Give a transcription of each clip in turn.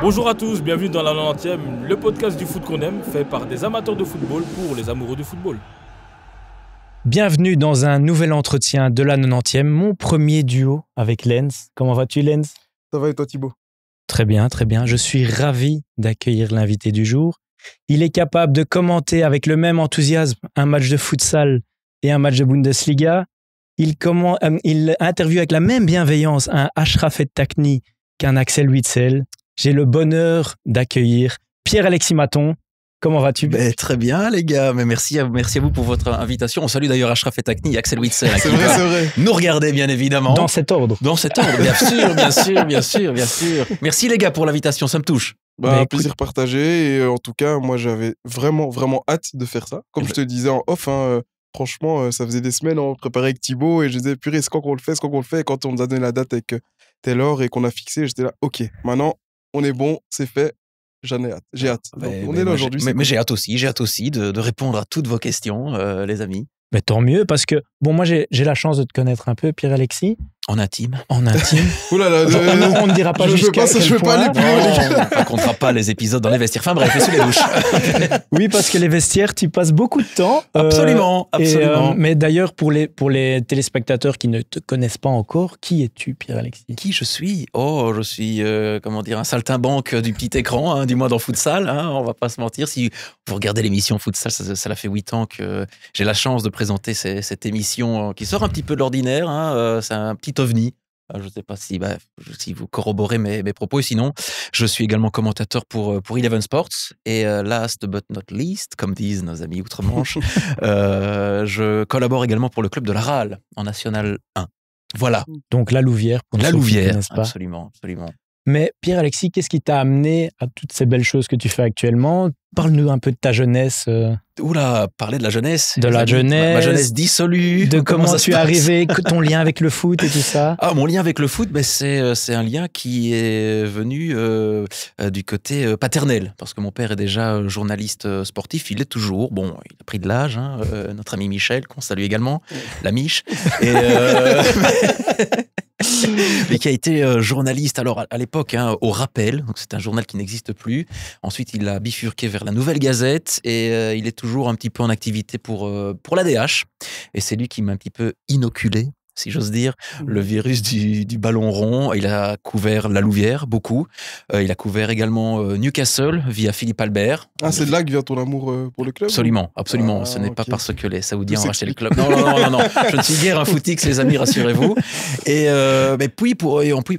Bonjour à tous, bienvenue dans la 90e, le podcast du foot qu'on aime, fait par des amateurs de football pour les amoureux du football. Bienvenue dans un nouvel entretien de la 90e, mon premier duo avec Lens. Comment vas-tu, Lens? Ça va et toi, Thibaut? Très bien, très bien. Je suis ravi d'accueillir l'invité du jour. Il est capable de commenter avec le même enthousiasme un match de futsal et un match de Bundesliga. Il interviewe avec la même bienveillance un Achraf Takni qu'un Axel Witsel. J'ai le bonheur d'accueillir Pierre-Alexis Maton. Comment vas-tu? Très bien, les gars. Mais merci à vous pour votre invitation. On salue d'ailleurs Achraf Takni et Axel Witsel. C'est vrai. Nous regarder, bien évidemment. Dans cet ordre. Bien sûr. Merci, les gars, pour l'invitation. Ça me touche. Plaisir partagé. Et en tout cas, moi, j'avais vraiment hâte de faire ça. Comme je te disais en off, franchement, ça faisait des semaines, on préparait avec Thibaut et je disais, purée, c'est quand qu'on le fait. Et quand on nous a donné la date avec Taylor et qu'on a fixé, j'étais là, ok, maintenant, on est bon, c'est fait. J'en ai hâte. J'ai hâte. Donc, on est là aujourd'hui. Mais j'ai hâte aussi de répondre à toutes vos questions, les amis. Mais tant mieux, parce que, bon, moi, j'ai la chance de te connaître un peu, Pierre-Alexis. En intime. Ouh là là, on ne dira pas jusqu'à quel point. Je veux pas aller plus loin. On racontera pas les épisodes dans les vestiaires. Enfin bref, sous les douches. Oui, parce que les vestiaires, tu passes beaucoup de temps. Absolument. Mais d'ailleurs, pour les téléspectateurs qui ne te connaissent pas encore, qui es-tu, Pierre-Alexis? Qui je suis? Je suis, un saltimbanque du petit écran, du moins dans Futsal. On va pas se mentir. Si vous regardez l'émission Futsal, ça fait 8 ans que j'ai la chance de présenter cette émission qui sort un petit peu de l'ordinaire. C'est un petit ovni. Je ne sais pas si vous corroborez mes propos. Sinon, je suis également commentateur pour Eleven Sports. Et last but not least, comme disent nos amis outre-Manche, je collabore également pour le club de la RAL en National 1. Voilà. Donc la Louvière. La Louvière, absolument. Mais Pierre-Alexis, qu'est-ce qui t'a amené à toutes ces belles choses que tu fais actuellement? Parle-nous un peu de ta jeunesse. Parler de la jeunesse. Ma jeunesse dissolue. De comment tu es arrivé, ton lien avec le foot et tout ça. Mon lien avec le foot, c'est un lien qui est venu du côté paternel. Parce que mon père est déjà journaliste sportif, il l'est toujours. Bon, il a pris de l'âge, notre ami Michel, qu'on salue également, la Mich. Et, mais qui a été journaliste alors à l'époque au Rappel, donc c'est un journal qui n'existe plus. Ensuite, il a bifurqué vers la Nouvelle Gazette et il est toujours un petit peu en activité pour l'ADH. Et c'est lui qui m'a un petit peu inoculé, si j'ose dire, le virus du ballon rond. Il a couvert la Louvière, beaucoup. Il a couvert également Newcastle via Philippe Albert. C'est de là que vient ton amour pour le club? Absolument. Ce n'est pas parce que les Saoudiens ont racheté le club. Non. Je ne suis guère un footix, les amis, rassurez-vous. Et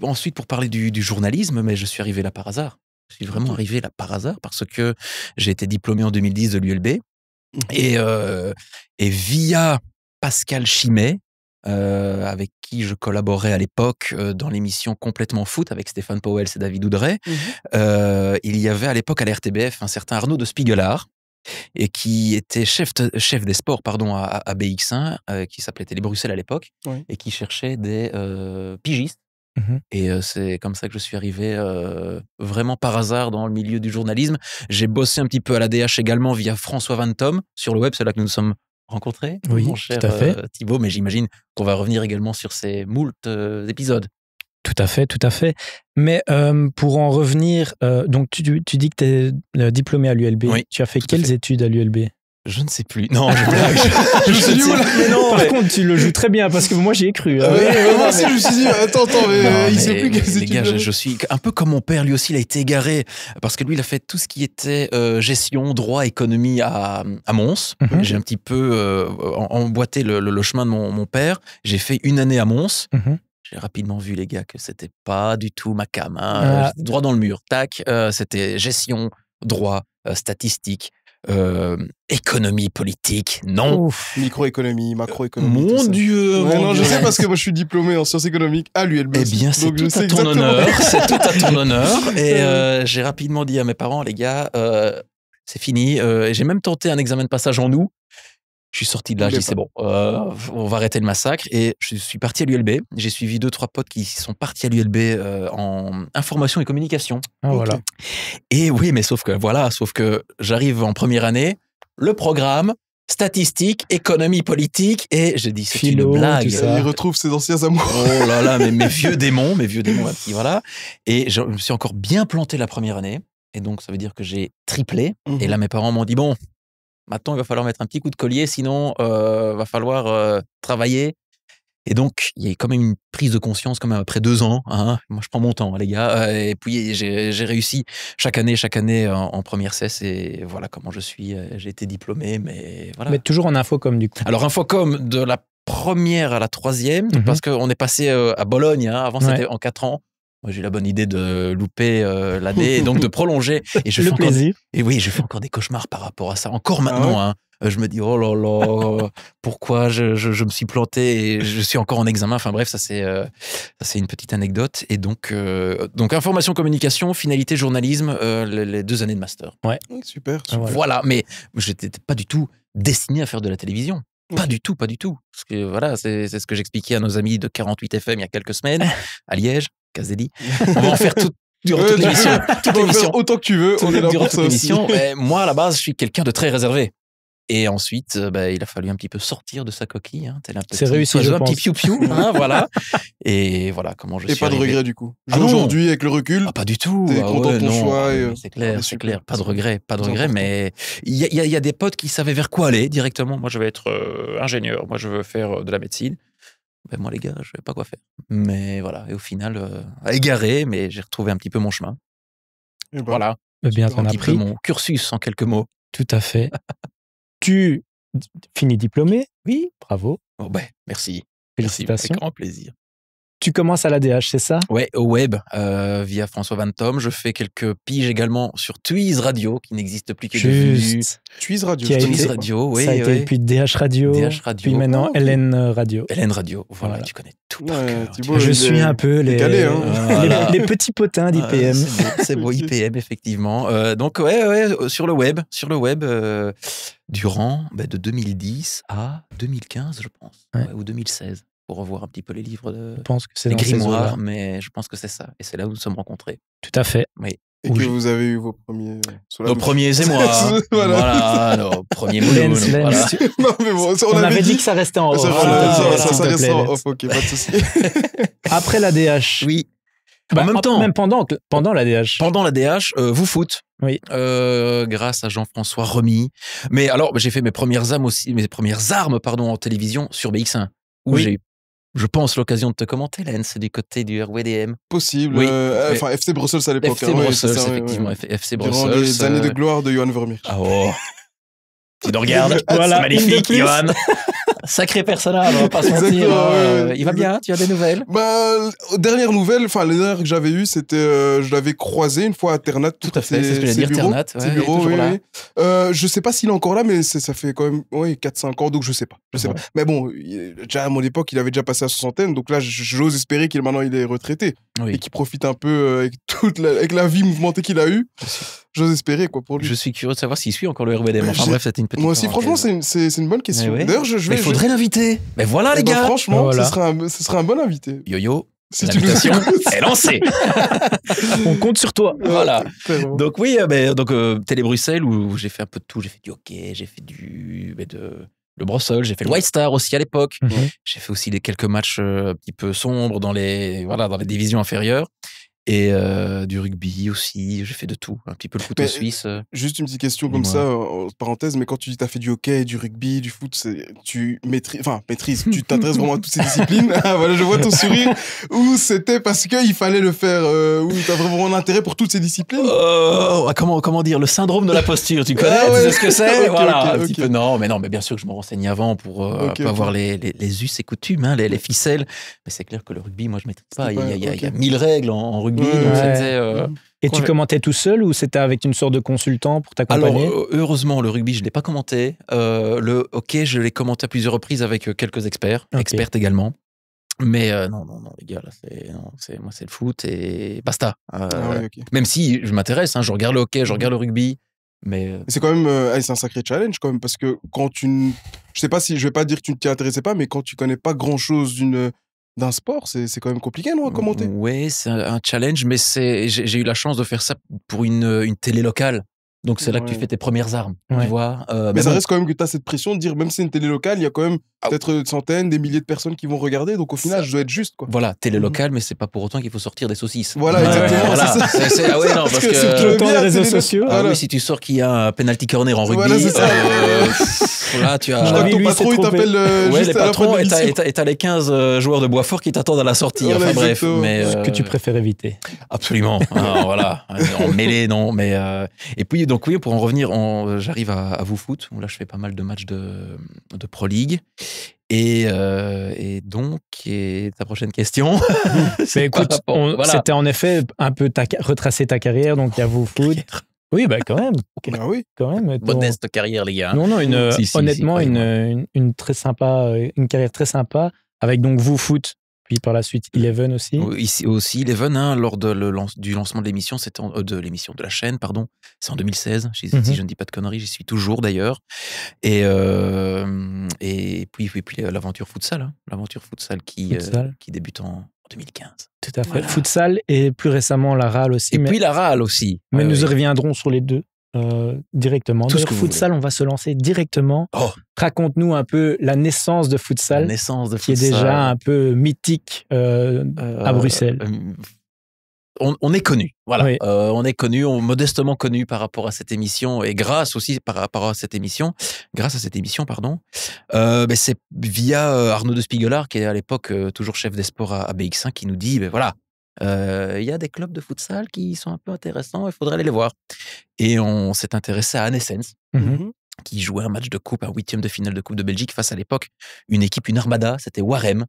ensuite, pour parler du journalisme, mais je suis arrivé là par hasard. Je suis vraiment arrivé là par hasard parce que j'ai été diplômé en 2010 de l'ULB. Et via Pascal Chimet, avec qui je collaborais à l'époque dans l'émission Complètement Foot avec Stéphane Powell et David Oudray. Il y avait à l'époque à la RTBF un certain Arnaud de Spiegelard et qui était chef des sports à BX1, qui s'appelait Télé Bruxelles à l'époque, et qui cherchait des pigistes. Et c'est comme ça que je suis arrivé vraiment par hasard dans le milieu du journalisme. J'ai bossé un petit peu à l'ADH également via François Van Tom sur le web, c'est là que nous nous sommes rencontrés, mon cher tout à fait. Thibaut, mais j'imagine qu'on va revenir également sur ces moult épisodes. Tout à fait. Mais pour en revenir, donc tu dis que tu es diplômé à l'ULB. Oui, tu as fait quelles études à l'ULB? Je ne sais plus. Non, je blague. Je me suis dit, Par contre, tu le joues très bien parce que moi, j'y ai cru. Je me suis dit, attends, il sait plus quelles les études. gars, je suis un peu comme mon père, lui aussi, il a été égaré parce que lui, il a fait tout ce qui était gestion, droit, économie à Mons. J'ai un petit peu emboîté le chemin de mon père. J'ai fait une année à Mons. J'ai rapidement vu, les gars, que c'était pas du tout ma cam. Droit dans le mur. Tac. C'était gestion, droit, statistique. Économie politique, non. Microéconomie, macroéconomie. Mon Dieu. Je sais parce que moi je suis diplômé en sciences économiques à l'ULB. Eh bien, c'est tout à ton honneur. C'est tout à ton honneur. Et j'ai rapidement dit à mes parents, les gars, c'est fini. Et j'ai même tenté un examen de passage en août. Je suis sorti de là, j'ai dit c'est bon, on va arrêter le massacre. Et je suis parti à l'ULB. J'ai suivi 2-3 potes qui sont partis à l'ULB en information et communication. Voilà. Et oui, mais sauf que j'arrive en première année, le programme, statistique, économie politique, et je dis, c'est Philo, une blague. tout ça. Il retrouve ses anciens amours. Oh là là, mes vieux démons, voilà. Et je me suis encore bien planté la première année. Et donc, ça veut dire que j'ai triplé. Et là, mes parents m'ont dit, bon, maintenant, il va falloir mettre un petit coup de collier, sinon, va falloir travailler. Et donc, il y a eu quand même une prise de conscience quand même après 2 ans. Hein. Moi, je prends mon temps, les gars. Et puis, j'ai réussi chaque année en première cesse. Et voilà comment je suis. J'ai été diplômé, mais voilà. Mais toujours en Infocom, du coup. Alors, Infocom, de la première à la 3e, parce qu'on est passé à Bologne. Hein. Avant, c'était en 4 ans. Moi, j'ai eu la bonne idée de louper l'année et donc de prolonger. Et je fais plaisir. Et oui, je fais encore des cauchemars par rapport à ça. Encore maintenant, hein. Je me dis, oh là là, pourquoi je me suis planté et je suis encore en examen. Enfin bref, ça c'est une petite anecdote. Et donc information, communication, finalité, journalisme, les 2 années de master. Ouais. Super. Voilà, mais je n'étais pas du tout destiné à faire de la télévision. Pas du tout. Parce que voilà, c'est ce que j'expliquais à nos amis de 48 FM il y a quelques semaines, à Liège, Caselli. On va en faire durant toute l'émission. Tu peux en faire autant que tu veux, on est là pour ça aussi. Moi, à la base, je suis quelqu'un de très réservé. Et ensuite, il a fallu un petit peu sortir de sa coquille. Hein, c'est réussi, je pense. Un petit piou-piou, hein, voilà. Et voilà comment je suis pas arrivé. de regret, du coup. Aujourd'hui, avec le recul. Pas du tout. T'es content de ton choix. C'est clair. Pas de regret. Mais il y a des potes qui savaient vers quoi aller directement. Moi, je vais être ingénieur. Moi, je veux faire de la médecine. Moi, les gars, je ne sais pas quoi faire. Mais voilà. Et au final, égaré, mais j'ai retrouvé un petit peu mon chemin. Voilà. Bien, t'en as pris. Mon cursus, en quelques mots. Tout à fait. Tu finis diplômé. Oui. Bravo. Oh merci. Félicitations. Merci, avec grand plaisir. Tu commences à l'ADH, c'est ça? Ouais, au web, via François Van Tom. Je fais quelques piges également sur Twiz Radio, qui n'existe plus, qui est devenu Twiz Radio. Twiz Radio, oui. Ça a été puis DH Radio. Puis maintenant LN Radio. LN Radio, voilà. Tu connais tout par cœur. Thibaut, je suis un peu les petits potins d'IPM. C'est beau, IPM, effectivement. Donc, sur le web, durant de 2010 à 2015, je pense, ou 2016. Pour revoir un petit peu les livres je pense que c'est les grimoires, mais je pense que c'est ça. Et c'est là où nous sommes rencontrés. Tout à fait. Oui. Et que vous avez eu vos premiers... Nos premiers émois. Voilà, nos premiers mots. Voilà. Non, mais bon, on avait dit que ça restait en off. Ça restait en off, ok, pas de souci. Après la DH. Oui. En même temps. Même pendant la DH. Pendant la DH, vous foot. Oui. Grâce à Jean-François Remy. Mais alors, j'ai fait mes premières armes en télévision sur BX1. Où j'ai eu, je pense, l'occasion de te commenter, Lens, du côté du RWDM. Possible. Oui. FC Brussels à l'époque. FC Brussels, effectivement. FC Brussels. Durant les années de gloire de Johan Vermeer. Ah oh. Tu nous regardes. Voilà. Magnifique, Johan. Sacré personnage, on va pas se mentir. Il va bien, tu as des nouvelles? Dernière nouvelle, les dernières que j'avais eues, c'était, je l'avais croisé une fois à Ternat. Tout à fait, c'est ce que j'allais dire, Ternat. Ses bureaux, oui. Je sais pas s'il est encore là, mais ça fait quand même 4-5 ans, donc je sais pas. Mais bon, déjà à mon époque, il avait déjà passé la soixantaine, donc là, j'ose espérer qu'il est retraité. Et qu'il profite un peu avec la vie mouvementée qu'il a eue. J'ose espérer, quoi, pour lui. Je suis curieux de savoir s'il suit encore le RWDM. Enfin bref, c'était une petite. Moi aussi, franchement, c'est une bonne question. D'ailleurs, il faudrait l'inviter. Mais voilà, les gars. Franchement, ce serait un bon invité. Yo-yo. L'invitation est lancée. On compte sur toi. Voilà. Donc oui, Télé Bruxelles où j'ai fait un peu de tout. J'ai fait du hockey, j'ai fait le Brussels, j'ai fait le White Star aussi à l'époque. J'ai fait aussi quelques matchs un petit peu sombres dans les divisions inférieures. Et du rugby aussi, j'ai fait de tout, un petit peu le couteau suisse. Juste une petite question comme ça, en parenthèse, mais quand tu dis que tu as fait du hockey, du rugby, du foot, tu maîtrises, tu t'intéresses vraiment à toutes ces disciplines. Voilà, je vois ton sourire. Ou c'était parce qu'il fallait le faire, ou tu as vraiment un intérêt pour toutes ces disciplines? Comment dire, le syndrome de la posture, tu connais? Tu sais ce que c'est? Voilà, un petit peu. Non, mais bien sûr que je me renseigne avant pour avoir les us et coutumes, hein, les ficelles. Mais c'est clair que le rugby, moi, je ne maîtrise pas. Il y a 1000 règles en rugby. Donc et tu commentais tout seul ou c'était avec une sorte de consultant pour t'accompagner? Alors, heureusement, le rugby, je ne l'ai pas commenté. Le hockey, je l'ai commenté à plusieurs reprises avec quelques expertes également. Mais non, les gars, là, moi, c'est le foot et basta. Même si je m'intéresse, je regarde le hockey, je regarde le rugby. Mais c'est quand même c'est un sacré challenge quand même, parce que quand je sais pas si je vais pas dire que tu ne t'y intéressais pas, mais quand tu connais pas grand chose d'un sport, c'est quand même compliqué, non, à commenter? Oui, c'est un challenge, mais j'ai eu la chance de faire ça pour une télé locale. Donc, c'est là que tu fais tes premières armes, tu vois. Mais ça reste quand même que tu as cette pression de dire, même si c'est une télé locale, il y a quand même peut-être des centaines, des milliers de personnes qui vont regarder. Donc, au final, je dois être juste, quoi. Voilà, télé locale, mais c'est pas pour autant qu'il faut sortir des saucisses. Voilà, exactement. Voilà. Ah oui, non, parce que sur tout le temps des réseaux sociaux. Ah oui, si tu sors qu'il y a un penalty corner en rugby, là, tu as... Ton patron, il t'appelle ouais, juste les à la fin patrons, de l'émission. et t'as les 15 joueurs de Boisfort qui t'attendent à la sortie. Voilà, enfin bref, exactement. mais... Ce que tu préfères éviter. Absolument. Voilà. En mêlée, non. Mais, et puis, donc oui, pour en revenir, j'arrive à WooFoot, où là, je fais pas mal de matchs de Pro League. Et donc, ta prochaine question. Mais écoute, c'était en effet un peu retracer ta carrière, donc il y a WooFoot. Oui, bah quand même. Ah oui. Quand même. Modeste carrière, les gars. Non, honnêtement, une très sympa, une carrière très sympa, avec donc WooFoot, puis par la suite Eleven aussi. Ici aussi, Eleven, lors du lancement de l'émission, c'était de la chaîne, pardon, c'est en 2016. Si je ne dis pas de conneries, j'y suis toujours d'ailleurs. Et puis l'aventure futsal, l'aventure futsal qui débute en 2015. Tout à fait. Voilà. Futsal et plus récemment la RAL aussi. Puis la RAL aussi. Mais nous y reviendrons sur les deux directement. Tout ce que futsal, on va se lancer directement. Raconte-nous un peu la naissance de futsal. La naissance de futsal. Qui est déjà un peu mythique à Bruxelles. On est connu, voilà. Oui. On est connu, modestement connu par rapport à cette émission et grâce aussi par rapport à cette émission, pardon. C'est via Arnaud de Spiegelard, qui est à l'époque toujours chef des sports à BX1, qui nous dit, voilà, il y a des clubs de futsal qui sont un peu intéressants, il faudrait aller les voir. Et on s'est intéressé à Anessens, qui jouait un match de coupe, un 8e de finale de Coupe de Belgique face à l'époque une armada, c'était Warem.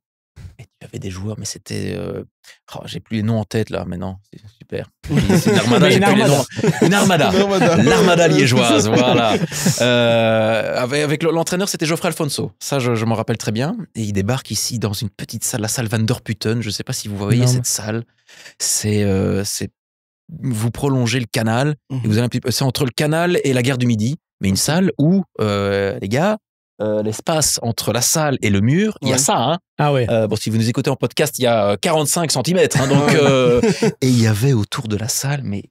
Et tu avais des joueurs, mais c'était... j'ai plus les noms en tête, là, mais non, c'est super. C'est une armada, j'ai plus les noms. Une armada. L'armada liégeoise, voilà. Avec l'entraîneur, c'était Geoffrey Alfonso. Ça, je m'en rappelle très bien. Et il débarque ici dans une petite salle, la salle Van der Putten. Je ne sais pas si vous voyez cette salle. C'est vous prolongez le canal. Et vous allez c'est entre le canal et la gare du Midi. Mais une salle où, les gars... l'espace entre la salle et le mur, il y a ça. Hein. Ah ouais. Si vous nous écoutez en podcast, il y a 45 cm. Hein, donc, et il y avait autour de la salle, mais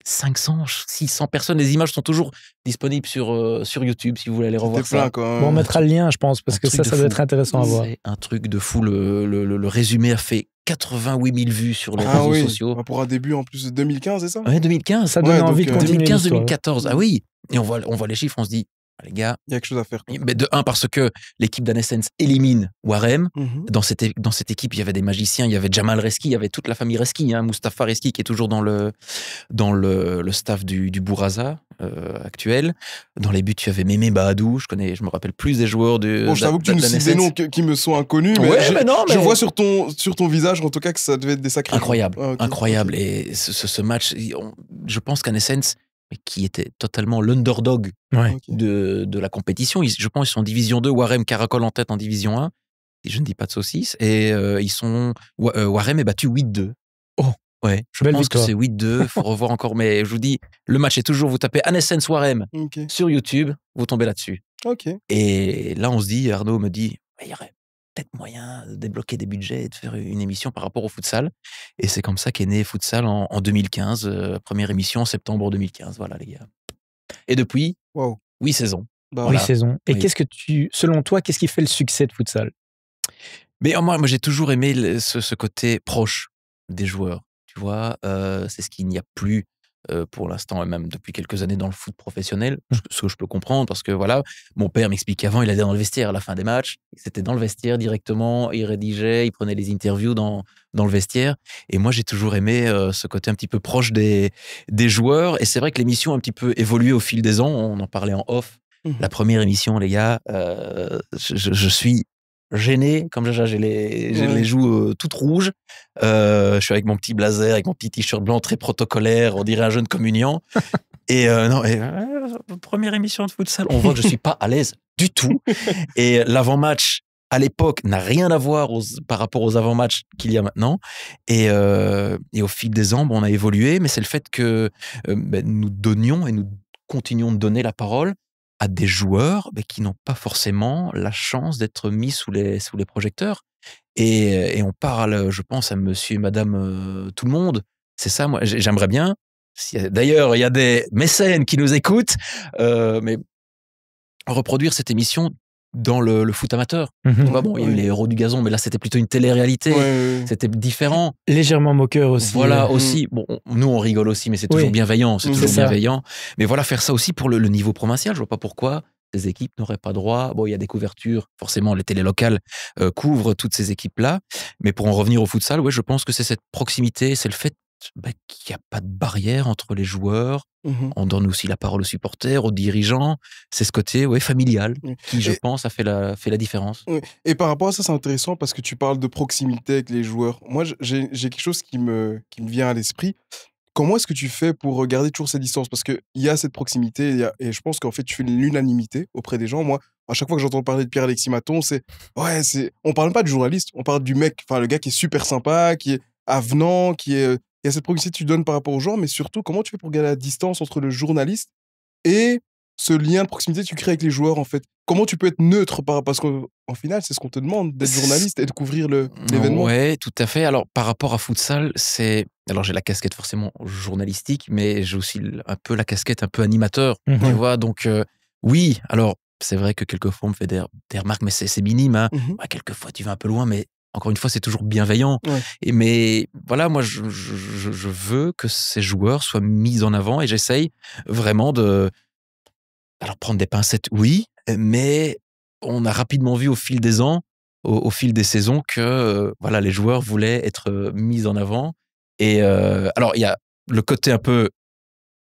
500, 600 personnes. Les images sont toujours disponibles sur YouTube si vous voulez aller revoir ça. On mettra le lien, je pense, parce que ça doit être intéressant à voir. C'est un truc de fou. Le résumé a fait 88 000 vues sur les réseaux sociaux. Pour un début en plus de 2015, c'est ça? Ouais, 2015. Ça donne envie de continuer. 2015-2014. Ah oui. Et on voit les chiffres, on se dit, les gars, il y a quelque chose à faire. Mais de un, parce que l'équipe d'Anessens élimine Warem. Dans cette équipe, il y avait des magiciens, il y avait Jamal Reski, il y avait toute la famille Reski, Mustapha Reski qui est toujours dans le staff du Bourasa actuel. Dans les buts, il y avait Mémé Bahadou, je me rappelle plus des joueurs de. Je t'avoue que tu nous cites des noms qui me sont inconnus, mais je vois sur ton visage en tout cas que ça devait être des sacrés. Incroyable, incroyable. Et ce match, je pense qu'Anessens, qui était totalement l'underdog de la compétition. Je pense qu'ils sont en division 2, Warem caracole en tête en division 1, si je ne dis pas de saucisses, et Warem est battu 8-2. Oh, ouais, je pense que c'est 8-2, il faut revoir encore, mais je vous dis, le match est toujours, vous tapez Anessens Warem sur YouTube, vous tombez là-dessus. Et là, on se dit, Arnaud me dit, il y aurait peut-être moyen de débloquer des budgets et de faire une émission par rapport au futsal. Et c'est comme ça qu'est né Futsal en 2015, première émission en septembre 2015. Voilà, les gars. Et depuis, 8 saisons. Voilà. 8 saisons. Et selon toi, qu'est-ce qui fait le succès de Futsal? Mais moi, j'ai toujours aimé ce côté proche des joueurs. Tu vois, c'est ce qu'il n'y a plus pour l'instant, et même depuis quelques années dans le foot professionnel, ce que je peux comprendre, parce que voilà, mon père m'expliquait avant, il allait dans le vestiaire à la fin des matchs, c'était dans le vestiaire directement, il rédigeait, il prenait les interviews dans le vestiaire, et moi j'ai toujours aimé ce côté un petit peu proche des joueurs, et c'est vrai que l'émission a un petit peu évolué au fil des ans, on en parlait en off, la première émission, les gars, je suis gêné, comme j'ai les joues toutes rouges. Je suis avec mon petit blazer, avec mon petit t-shirt blanc très protocolaire, on dirait un jeune communiant. Et première émission de futsal, on voit que je suis pas à l'aise du tout. Et l'avant-match, à l'époque, n'a rien à voir par rapport aux avant-matchs qu'il y a maintenant. Et au fil des ans, on a évolué, mais c'est le fait que nous donnions et nous continuons de donner la parole à des joueurs qui n'ont pas forcément la chance d'être mis sous les projecteurs. Et on parle, je pense, à monsieur et madame tout le monde. C'est ça, moi, j'aimerais bien D'ailleurs, il y a des mécènes qui nous écoutent, mais reproduire cette émission dans le foot amateur. Bon, il y a eu les héros du gazon, mais là, c'était plutôt une télé-réalité. C'était différent. Légèrement moqueur aussi. Voilà, aussi. Bon, nous, on rigole aussi, mais c'est toujours bienveillant. C'est toujours bienveillant. Mais voilà, faire ça aussi pour le niveau provincial, je vois pas pourquoi ces équipes n'auraient pas droit. Bon, il y a des couvertures. Forcément, les télés locales couvrent toutes ces équipes-là. Mais pour en revenir au futsal, je pense que c'est cette proximité, c'est le fait qu'il n'y a pas de barrière entre les joueurs. On donne aussi la parole aux supporters, aux dirigeants. C'est ce côté familial qui, je pense, a fait la différence. Et par rapport à ça, c'est intéressant parce que tu parles de proximité avec les joueurs. Moi, j'ai quelque chose qui me vient à l'esprit. Comment est-ce que tu fais pour garder toujours cette distance? Parce qu'il y a cette proximité et je pense qu'en fait, tu fais l'unanimité auprès des gens. Moi, à chaque fois que j'entends parler de Pierre-Alexis Maton, on parle pas du journaliste, on parle du mec, enfin le gars qui est super sympa, qui est avenant, il y a cette proximité que tu donnes par rapport aux gens, mais surtout, comment tu fais pour garder la distance entre le journaliste et ce lien de proximité que tu crées avec les joueurs, en fait? Comment tu peux être neutre parce qu'en final, c'est ce qu'on te demande, d'être journaliste et de couvrir l'événement. Oui, tout à fait. Alors, par rapport à futsal, alors j'ai la casquette forcément journalistique, mais j'ai aussi un peu la casquette un peu animateur, tu vois. Donc, oui, alors, c'est vrai que quelquefois, on me fait des remarques, mais c'est minime. Hein. Quelquefois, tu vas un peu loin, mais encore une fois, c'est toujours bienveillant. Mais voilà, moi, je veux que ces joueurs soient mis en avant et j'essaye vraiment alors, prendre des pincettes, oui, mais on a rapidement vu au fil des ans, au fil des saisons, que les joueurs voulaient être mis en avant. Et alors, il y a le côté un peu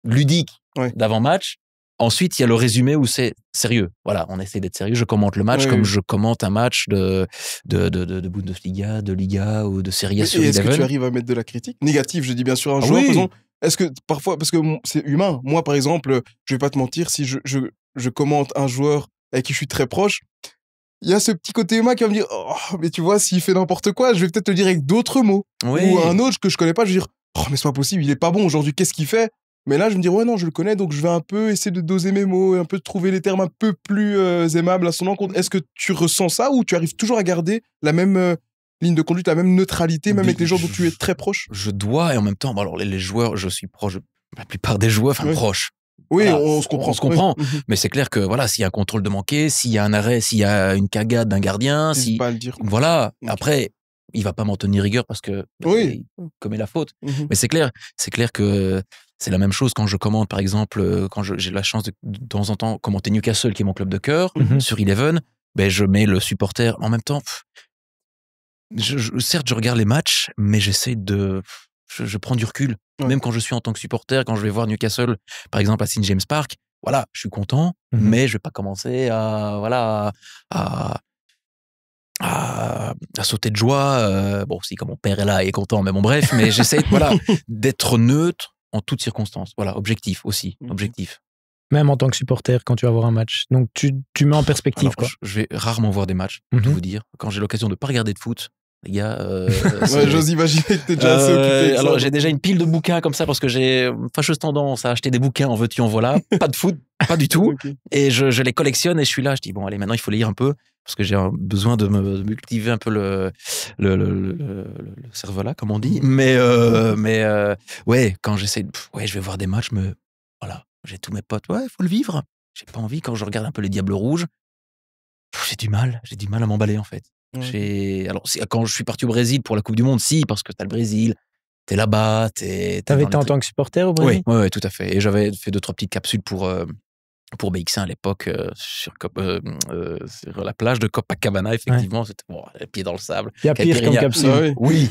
ludique d'avant-match. Ensuite, il y a le résumé où c'est sérieux. Voilà, on essaie d'être sérieux. Je commente le match comme je commente un match de Bundesliga, de Liga ou de Serie A sur Est-ce Eleven. que tu arrives à mettre de la critique négative? Je dis bien sûr un joueur. Par exemple, est-ce que parfois, parce que c'est humain, moi par exemple, je vais pas te mentir, si je commente un joueur avec qui je suis très proche, il y a ce petit côté humain qui va me dire mais tu vois, s'il fait n'importe quoi, je vais peut-être le dire avec d'autres mots. Ou un autre que je connais pas, je vais dire mais c'est pas possible, il est pas bon aujourd'hui, qu'est-ce qu'il fait? Mais là, je me dis, non, je le connais, donc je vais un peu essayer de doser mes mots, un peu de trouver les termes un peu plus aimables à son encontre. Est-ce que tu ressens ça ou tu arrives toujours à garder la même ligne de conduite, la même neutralité, même avec les gens dont tu es très proche? Je dois, et en même temps, alors les joueurs, je suis proche, la plupart des joueurs, proches. Oui, on se comprend. On se comprend. Mais c'est clair que s'il y a un contrôle de manqué, s'il y a un arrêt, s'il y a une cagade d'un gardien, pas à le dire. Voilà. Après, il va pas m'en tenir rigueur parce que il commet la faute. Mais c'est clair que c'est la même chose quand je commente, par exemple, quand j'ai la chance de temps en temps commenter Newcastle, qui est mon club de cœur, sur Eleven, je mets le supporter. En même temps, certes, je regarde les matchs, mais j'essaie je prends du recul. Même quand je suis en tant que supporter, quand je vais voir Newcastle, par exemple, à St. James Park, je suis content, mais je vais pas commencer à sauter de joie. Si, comme mon père est là et est content, mais bon, bref, mais j'essaie d'être neutre en toutes circonstances. Voilà, objectif aussi, objectif. Même en tant que supporter, quand tu vas voir un match. Donc, tu mets en perspective, quoi. Je vais rarement voir des matchs, pour tout vous dire. Quand j'ai l'occasion de pas regarder de foot, les gars... j'ose imaginer que t'es déjà assez occupé. Alors, j'ai déjà une pile de bouquins comme ça, parce que j'ai fâcheuse tendance à acheter des bouquins en veux-tu, en voilà. Pas de foot, pas du tout. Et je les collectionne et je suis là, je dis, bon, allez, maintenant, il faut lire un peu, parce que j'ai besoin de me cultiver un peu le cerveau-là, comme on dit. Mais quand j'essaie, je vais voir des matchs, mais voilà, j'ai tous mes potes, il faut le vivre. J'ai pas envie, quand je regarde un peu les Diables Rouges, j'ai du mal à m'emballer, en fait. Alors, quand je suis parti au Brésil pour la Coupe du Monde, si, parce que t'as le Brésil, t'es là-bas, T'avais été en tant que supporter au Brésil? Oui, tout à fait. Et j'avais fait 2-3 petites capsules pour BX1 à l'époque, sur la plage de Copacabana, effectivement. C'était les pieds dans le sable. Il y a pire comme capsule. Oui.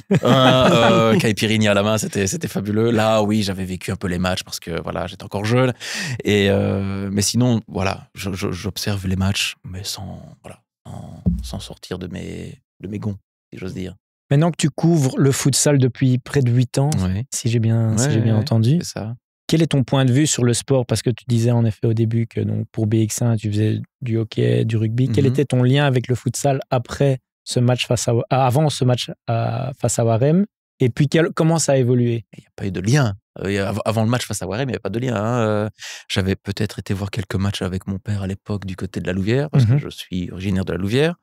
Caipirinha à la main, c'était fabuleux. Là, oui, j'avais vécu un peu les matchs parce que j'étais encore jeune. Mais sinon, j'observe les matchs, mais sans sortir de mes gonds, si j'ose dire. Maintenant que tu couvres le futsal depuis près de 8 ans, si j'ai bien entendu, c'est ça. Quel est ton point de vue sur le sport? Parce que tu disais en effet au début que donc, pour BX1, tu faisais du hockey, du rugby. Quel était ton lien avec le futsal avant ce match face à Warem? Et puis comment ça a évolué? Il n'y a pas eu de lien. Avant le match face à Warem, il n'y avait pas de lien. J'avais peut-être été voir quelques matchs avec mon père à l'époque du côté de la Louvière, parce que je suis originaire de la Louvière.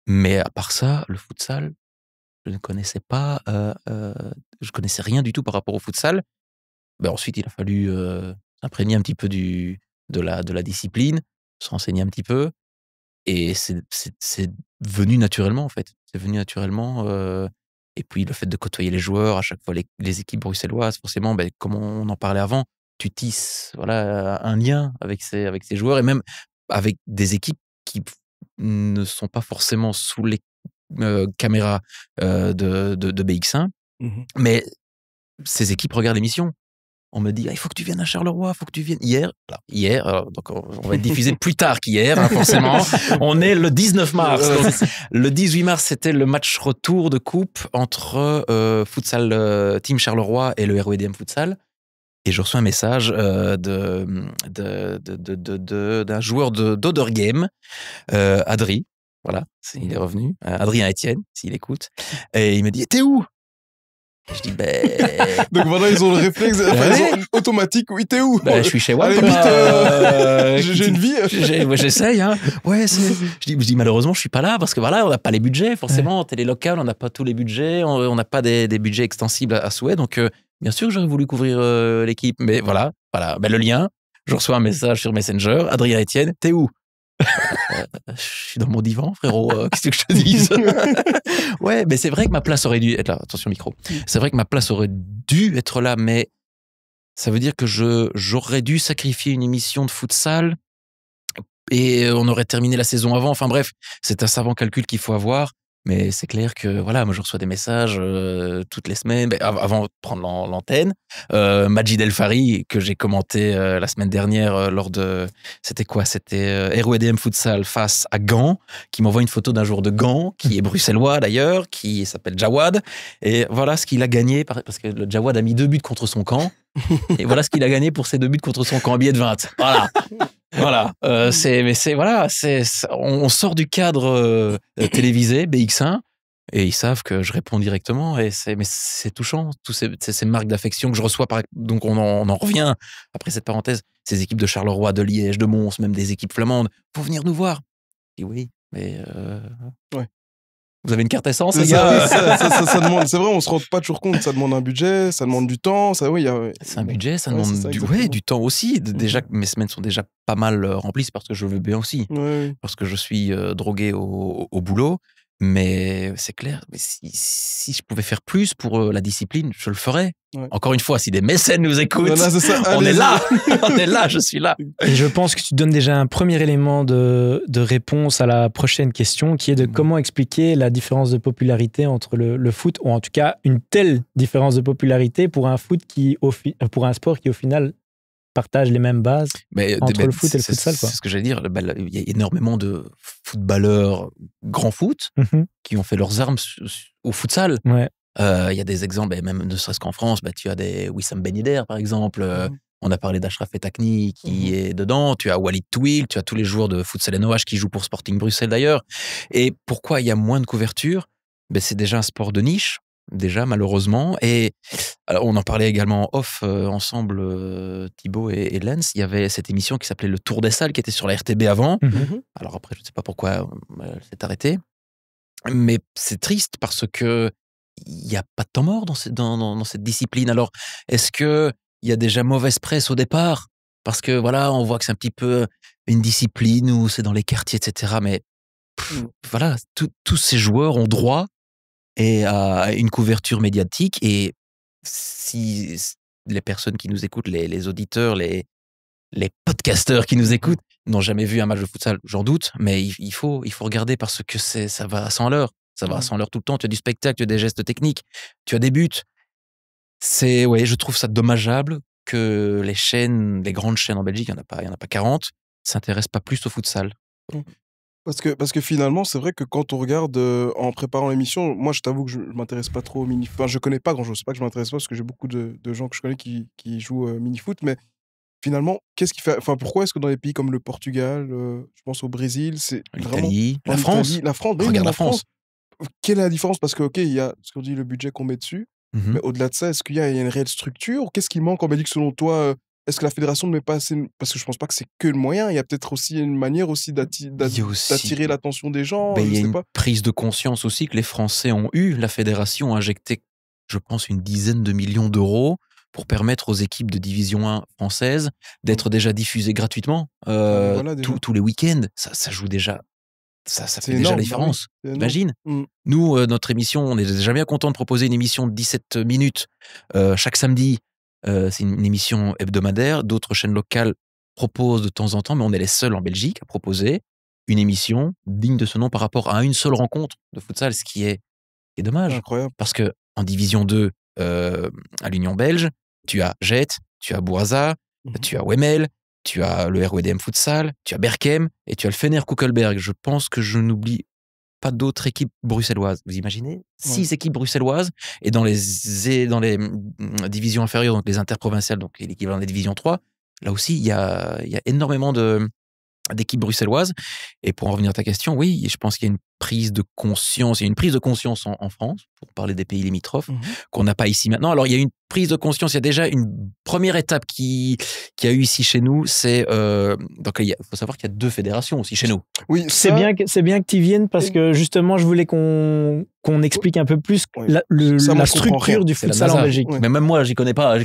Mais à part ça, le futsal, je ne connaissais pas. Je connaissais rien du tout par rapport au futsal. ensuite, il a fallu s'imprégner un petit peu de la discipline, se renseigner un petit peu. Et c'est venu naturellement, en fait. C'est venu naturellement. Et puis, le fait de côtoyer les joueurs, à chaque fois, les équipes bruxelloises, forcément, comme on en parlait avant, tu tisses un lien avec ces joueurs et même avec des équipes qui ne sont pas forcément sous les caméras de BX1, mais ces équipes regardent l'émission. On me dit, il faut que tu viennes à Charleroi, il faut que tu viennes. Hier, donc on va être diffusé plus tard qu'hier, hein, forcément. On est le 19 mars. Donc, le 18 mars, c'était le match retour de coupe entre Futsal Team Charleroi et le RWDM Futsal. Et je reçois un message d'un joueur d'Other Game, Adri. Voilà, il est revenu. Adrien Etienne, s'il écoute. Et il me dit, t'es où? Je dis, Donc voilà, ils ont le réflexe automatique. Oui, t'es où? Je suis chez WAP. J'ai une vie. J'essaye. Hein. Ouais, je dis, malheureusement, je suis pas là parce que voilà, on n'a pas les budgets, forcément. Télé locale, on n'a pas tous les budgets. On n'a pas des budgets extensibles à souhait. Donc, bien sûr que j'aurais voulu couvrir l'équipe. Mais voilà. Le lien, je reçois un message sur Messenger. Adrien Etienne, t'es où? Je suis dans mon divan, frérot. Qu'est-ce que je te dise? Ouais, mais c'est vrai que ma place aurait dû être là. Attention, micro. C'est vrai que ma place aurait dû être là, mais ça veut dire que j'aurais dû sacrifier une émission de futsal et on aurait terminé la saison avant. Enfin bref, c'est un savant calcul qu'il faut avoir. Mais c'est clair que voilà, moi je reçois des messages toutes les semaines, avant de prendre l'antenne. Majid El Fari, que j'ai commenté la semaine dernière lors de... C'était quoi? C'était RWDM Futsal face à Gand, qui m'envoie une photo d'un joueur de Gand, qui est bruxellois d'ailleurs, qui s'appelle Jawad. Et voilà ce qu'il a gagné, parce que le Jawad a mis 2 buts contre son camp. Et voilà ce qu'il a gagné pour ses 2 buts contre son camp, un billet de 20. Voilà. Voilà, on sort du cadre télévisé BX1 et ils savent que je réponds directement mais c'est touchant, tous ces marques d'affection que je reçois. Donc on en revient après cette parenthèse, ces équipes de Charleroi, de Liège, de Mons, même des équipes flamandes, faut venir nous voir. Et oui, mais ouais. Vous avez une carte essence, les gars? Ça demande, c'est vrai, on se rend pas toujours compte. Ça demande un budget, ça demande du temps. C'est un budget, ça demande du temps aussi. Déjà, mes semaines sont déjà pas mal remplies, c'est parce que je veux bien aussi. Ouais. Parce que je suis drogué au boulot. Mais c'est clair, mais si je pouvais faire plus pour la discipline, je le ferais. Ouais. Encore une fois, si des mécènes nous écoutent, on est là, on est là, je suis là. Et je pense que tu donnes déjà un premier élément de réponse à la prochaine question, qui est de comment expliquer la différence de popularité entre le foot, ou en tout cas une telle différence de popularité pour un pour un sport qui au final partagent les mêmes bases entre le foot et le futsal. C'est ce que j'allais dire. Il y a énormément de footballeurs grand foot qui ont fait leurs armes au futsal. Ouais. Il y a des exemples, même ne serait-ce qu'en France, tu as des Wissam Ben Yedder, par exemple. On a parlé d'Ashraf Etakni qui est dedans. Tu as Walid Touil, tu as tous les joueurs de futsal NOH qui jouent pour Sporting Bruxelles d'ailleurs. Et pourquoi il y a moins de couverture? C'est déjà un sport de niche. Déjà, malheureusement. Et alors, on en parlait également en off ensemble, Thibaut et Lens. Il y avait cette émission qui s'appelait Le Tour des Salles, qui était sur la RTB avant. Alors après, je ne sais pas pourquoi elle s'est arrêtée. Mais c'est triste parce que il n'y a pas de temps mort dans cette discipline. Alors, est-ce qu'il y a déjà mauvaise presse au départ? Parce que voilà, on voit que c'est un petit peu une discipline où c'est dans les quartiers, etc. Mais voilà, tous ces joueurs ont droit et à une couverture médiatique. Et si les personnes qui nous écoutent, les auditeurs, les podcasteurs qui nous écoutent, n'ont jamais vu un match de futsal, j'en doute, mais il faut regarder parce que ça va à 100 à l'heure. Ça va à 100 à l'heure tout le temps. Tu as du spectacle, tu as des gestes techniques, tu as des buts. Je trouve ça dommageable que les grandes chaînes en Belgique, il y en a pas 40, s'intéressent pas plus au futsal. Parce que finalement, c'est vrai que quand on regarde en préparant l'émission, moi je t'avoue que je m'intéresse pas trop au mini-foot. Enfin, je connais pas grand-chose. C'est pas que je m'intéresse pas parce que j'ai beaucoup de gens que je connais qui jouent mini-foot. Mais finalement, qu'est-ce qui fait... Enfin, pourquoi est-ce que dans les pays comme le Portugal, je pense au Brésil, c'est l'Italie, la France. Regarde la France. Quelle est la différence? Parce que, ok, il y a ce qu'on dit, le budget qu'on met dessus. Mais au-delà de ça, est-ce qu'il y a une réelle structure? Qu'est-ce qui manque en Belgique selon toi? Est-ce que la fédération ne met pas assez... Parce que je pense pas que c'est que le moyen. Il y a peut-être aussi une manière aussi d'attirer l'attention des gens. Il y a une prise de conscience aussi que les Français ont eu. La fédération a injecté, je pense, une dizaine de millions d'euros pour permettre aux équipes de Division 1 françaises d'être déjà diffusées gratuitement tous les week-ends. Ça joue déjà. Ça fait déjà la différence. Imagine. Nous, notre émission, on est déjà bien content de proposer une émission de 17 minutes chaque samedi. C'est une émission hebdomadaire. D'autres chaînes locales proposent de temps en temps, mais on est les seuls en Belgique à proposer une émission digne de ce nom par rapport à une seule rencontre de futsal, ce qui est dommage. Incroyable. Parce qu'en Division 2, à l'Union belge, tu as Jet, tu as Bourasa, tu as Wemmel, tu as le RWDM Futsal, tu as Berchem et tu as le Fener Kuckelberg. Je pense que je n'oublie pas d'autres équipes bruxelloises. Vous imaginez 6 équipes bruxelloises et dans les divisions inférieures, donc les interprovinciales, donc l'équivalent des divisions 3, là aussi, il y a énormément d'équipes bruxelloises. Et pour en revenir à ta question, oui, je pense qu'il y a une prise de conscience. Il y a une prise de conscience en France, pour parler des pays limitrophes, qu'on n'a pas ici maintenant. Alors, il y a une prise de conscience. Il y a déjà une première étape qui a eu ici chez nous. C'est donc il faut savoir qu'il y a 2 fédérations aussi chez nous. Oui, c'est bien que tu viennes parce que justement, je voulais qu'on explique un peu plus la structure du futsal en Belgique. Mais même moi, j'y connais pas.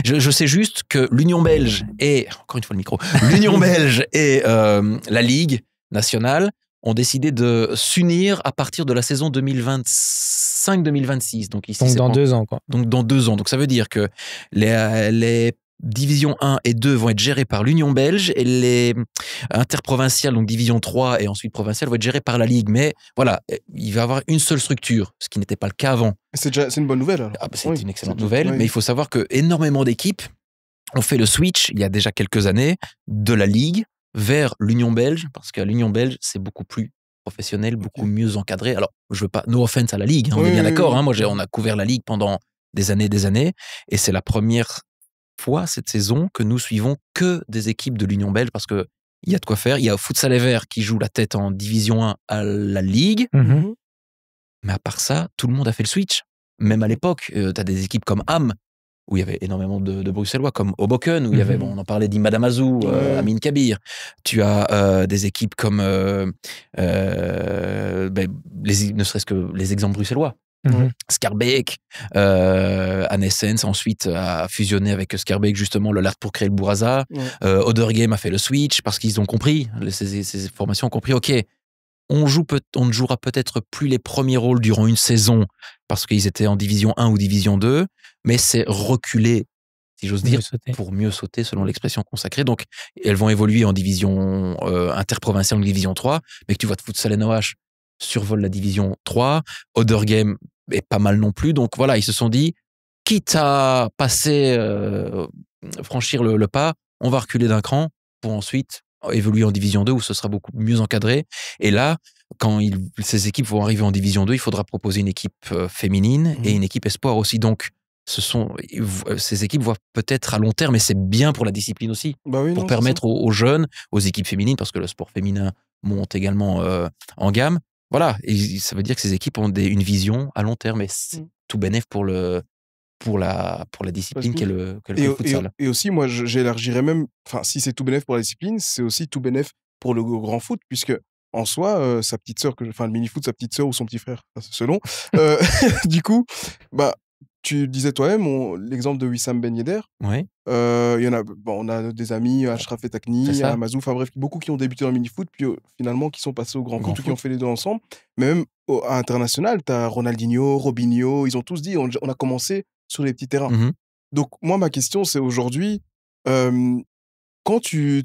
Je sais juste que l'Union belge et encore une fois le micro, l'Union belge et la Ligue nationale ont décidé de s'unir à partir de la saison 2025-2026. Donc ici, dans 2 ans, quoi. Donc dans 2 ans. Donc ça veut dire que les divisions 1 et 2 vont être gérées par l'Union belge et les interprovinciales, donc division 3 et ensuite provinciales, vont être gérées par la Ligue. Mais voilà, il va y avoir une seule structure, ce qui n'était pas le cas avant. C'est une bonne nouvelle, alors. C'est une excellente nouvelle, mais il faut savoir que énormément d'équipes ont fait le switch, il y a déjà quelques années, de la Ligue vers l'Union belge, parce qu'à l'Union belge, c'est beaucoup plus professionnel, beaucoup mieux encadré. Alors, je veux pas, no offense à la Ligue, on est bien d'accord. Hein, moi, on a couvert la Ligue pendant des années, et c'est la première fois cette saison que nous suivons que des équipes de l'Union belge, parce que il y a de quoi faire. Il y a Futsal et Vert qui joue la tête en Division 1 à la Ligue, mais à part ça, tout le monde a fait le switch. Même à l'époque, tu as des équipes comme Ham, où il y avait énormément de Bruxellois, comme Hoboken, où il y avait, on en parlait d'Imad Amazou, Amin Kabir. Tu as des équipes comme, ne serait-ce que les exemples bruxellois. Scarbeck, Anessens, ensuite a fusionné avec Scarbeck, justement, le LART pour créer le Bourasa. Odergame a fait le switch parce qu'ils ont compris, ces formations ont compris, ok, on ne jouera peut-être plus les premiers rôles durant une saison parce qu'ils étaient en division 1 ou division 2, mais c'est reculer, si j'ose dire, pour mieux sauter selon l'expression consacrée. Donc, elles vont évoluer en division interprovinciale ou division 3, mais que tu vois de Futsal NOH survole la division 3, Odergame est pas mal non plus. Donc voilà, ils se sont dit, quitte à franchir le pas, on va reculer d'un cran pour ensuite évoluer en division 2 où ce sera beaucoup mieux encadré. Et là, quand ces équipes vont arriver en division 2, il faudra proposer une équipe féminine et une équipe espoir aussi. Donc, ces équipes voient peut-être à long terme, mais c'est bien pour la discipline aussi, pour permettre aux jeunes, aux équipes féminines, parce que le sport féminin monte également en gamme. Voilà, et ça veut dire que ces équipes ont une vision à long terme, et c'est tout bénef pour la discipline qu'est le futsal. Et aussi, moi, j'élargirais même, enfin, si c'est tout bénef pour la discipline, c'est aussi tout bénef pour le grand foot, puisque en soi, sa petite sœur, le mini-foot, sa petite sœur ou son petit frère, selon. Du coup, tu disais toi-même l'exemple de Wissam Ben Yedder. Oui. Il y en a, on a des amis, Ashraf et Takni, Amazou, enfin bref, beaucoup qui ont débuté dans le mini-foot, puis finalement qui sont passés au grand foot ou qui ont fait les deux ensemble. Mais même à international, tu as Ronaldinho, Robinho, ils ont tous dit on a commencé sur les petits terrains. Donc, moi, ma question, c'est aujourd'hui, quand tu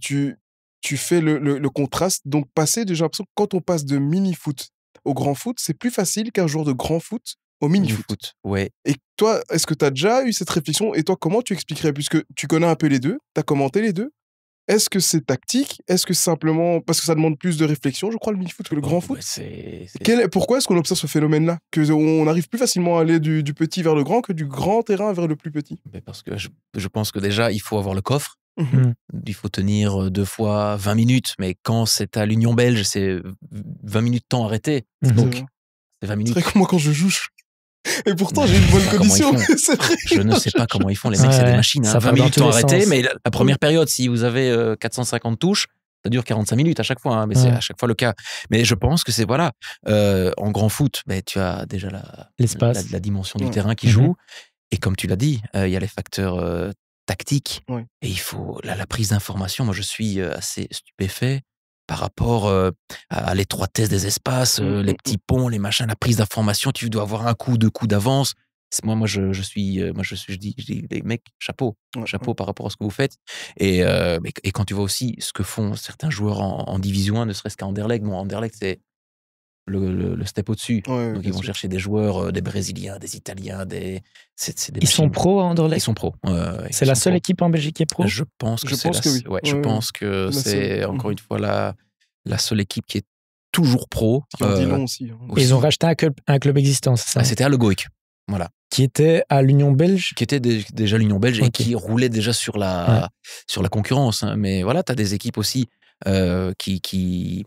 fais le contraste, donc passer, j'ai l'impression que quand on passe de mini-foot au grand foot, c'est plus facile qu'un joueur de grand foot au mini-foot. Ouais. Et toi, est-ce que tu as déjà eu cette réflexion? Et toi, comment tu expliquerais? Puisque tu connais un peu les deux, tu as commenté les deux. Est-ce que c'est tactique? Est-ce que c'est simplement parce que ça demande plus de réflexion, je crois, le mini-foot que le grand foot? Pourquoi est-ce qu'on observe ce phénomène-là? Qu'on arrive plus facilement à aller du petit vers le grand que du grand terrain vers le plus petit? Parce que je pense que déjà, il faut avoir le coffre. Il faut tenir 2 fois 20 minutes. Mais quand c'est à l'Union belge, c'est 20 minutes temps arrêté. Donc, c'est 20 minutes. C'est vrai que moi, quand je joue, et pourtant, j'ai une bonne condition. C'est vrai. Je ne sais pas comment ils font. Les mecs, c'est des machines. 20 minutes temps arrêté. Mais la première période, si vous avez 450 touches, ça dure 45 minutes à chaque fois. Hein, mais c'est à chaque fois le cas. Mais je pense que c'est, en grand foot, tu as déjà la dimension du terrain qui joue. Et comme tu l'as dit, il y a les facteurs tactiques. Ouais. Et il faut la prise d'information. Moi, je suis assez stupéfait par rapport à l'étroitesse des espaces, les petits ponts, les machins, la prise d'information. Tu dois avoir un coup, 2 coups d'avance. Je dis, les mecs, chapeau par rapport à ce que vous faites. Et quand tu vois aussi ce que font certains joueurs en Division 1, ne serait-ce qu'à Anderlecht. Bon, Anderlecht, c'est le step au-dessus. Donc, ils vont chercher des joueurs, des Brésiliens, des Italiens, c'est des Ils sont pros à Anderlecht. Ils sont pros. C'est la seule équipe en Belgique qui est pro. Je pense que oui. Ouais, je pense que c'est encore une fois la seule équipe qui est toujours pro. Qui en dit long aussi. Et ils ont racheté un club existant, c'est ça? C'était à Le Goïc. Voilà. Qui était à l'Union belge. Qui était déjà l'Union belge et qui roulait déjà sur la concurrence. Hein. Mais voilà, tu as des équipes aussi qui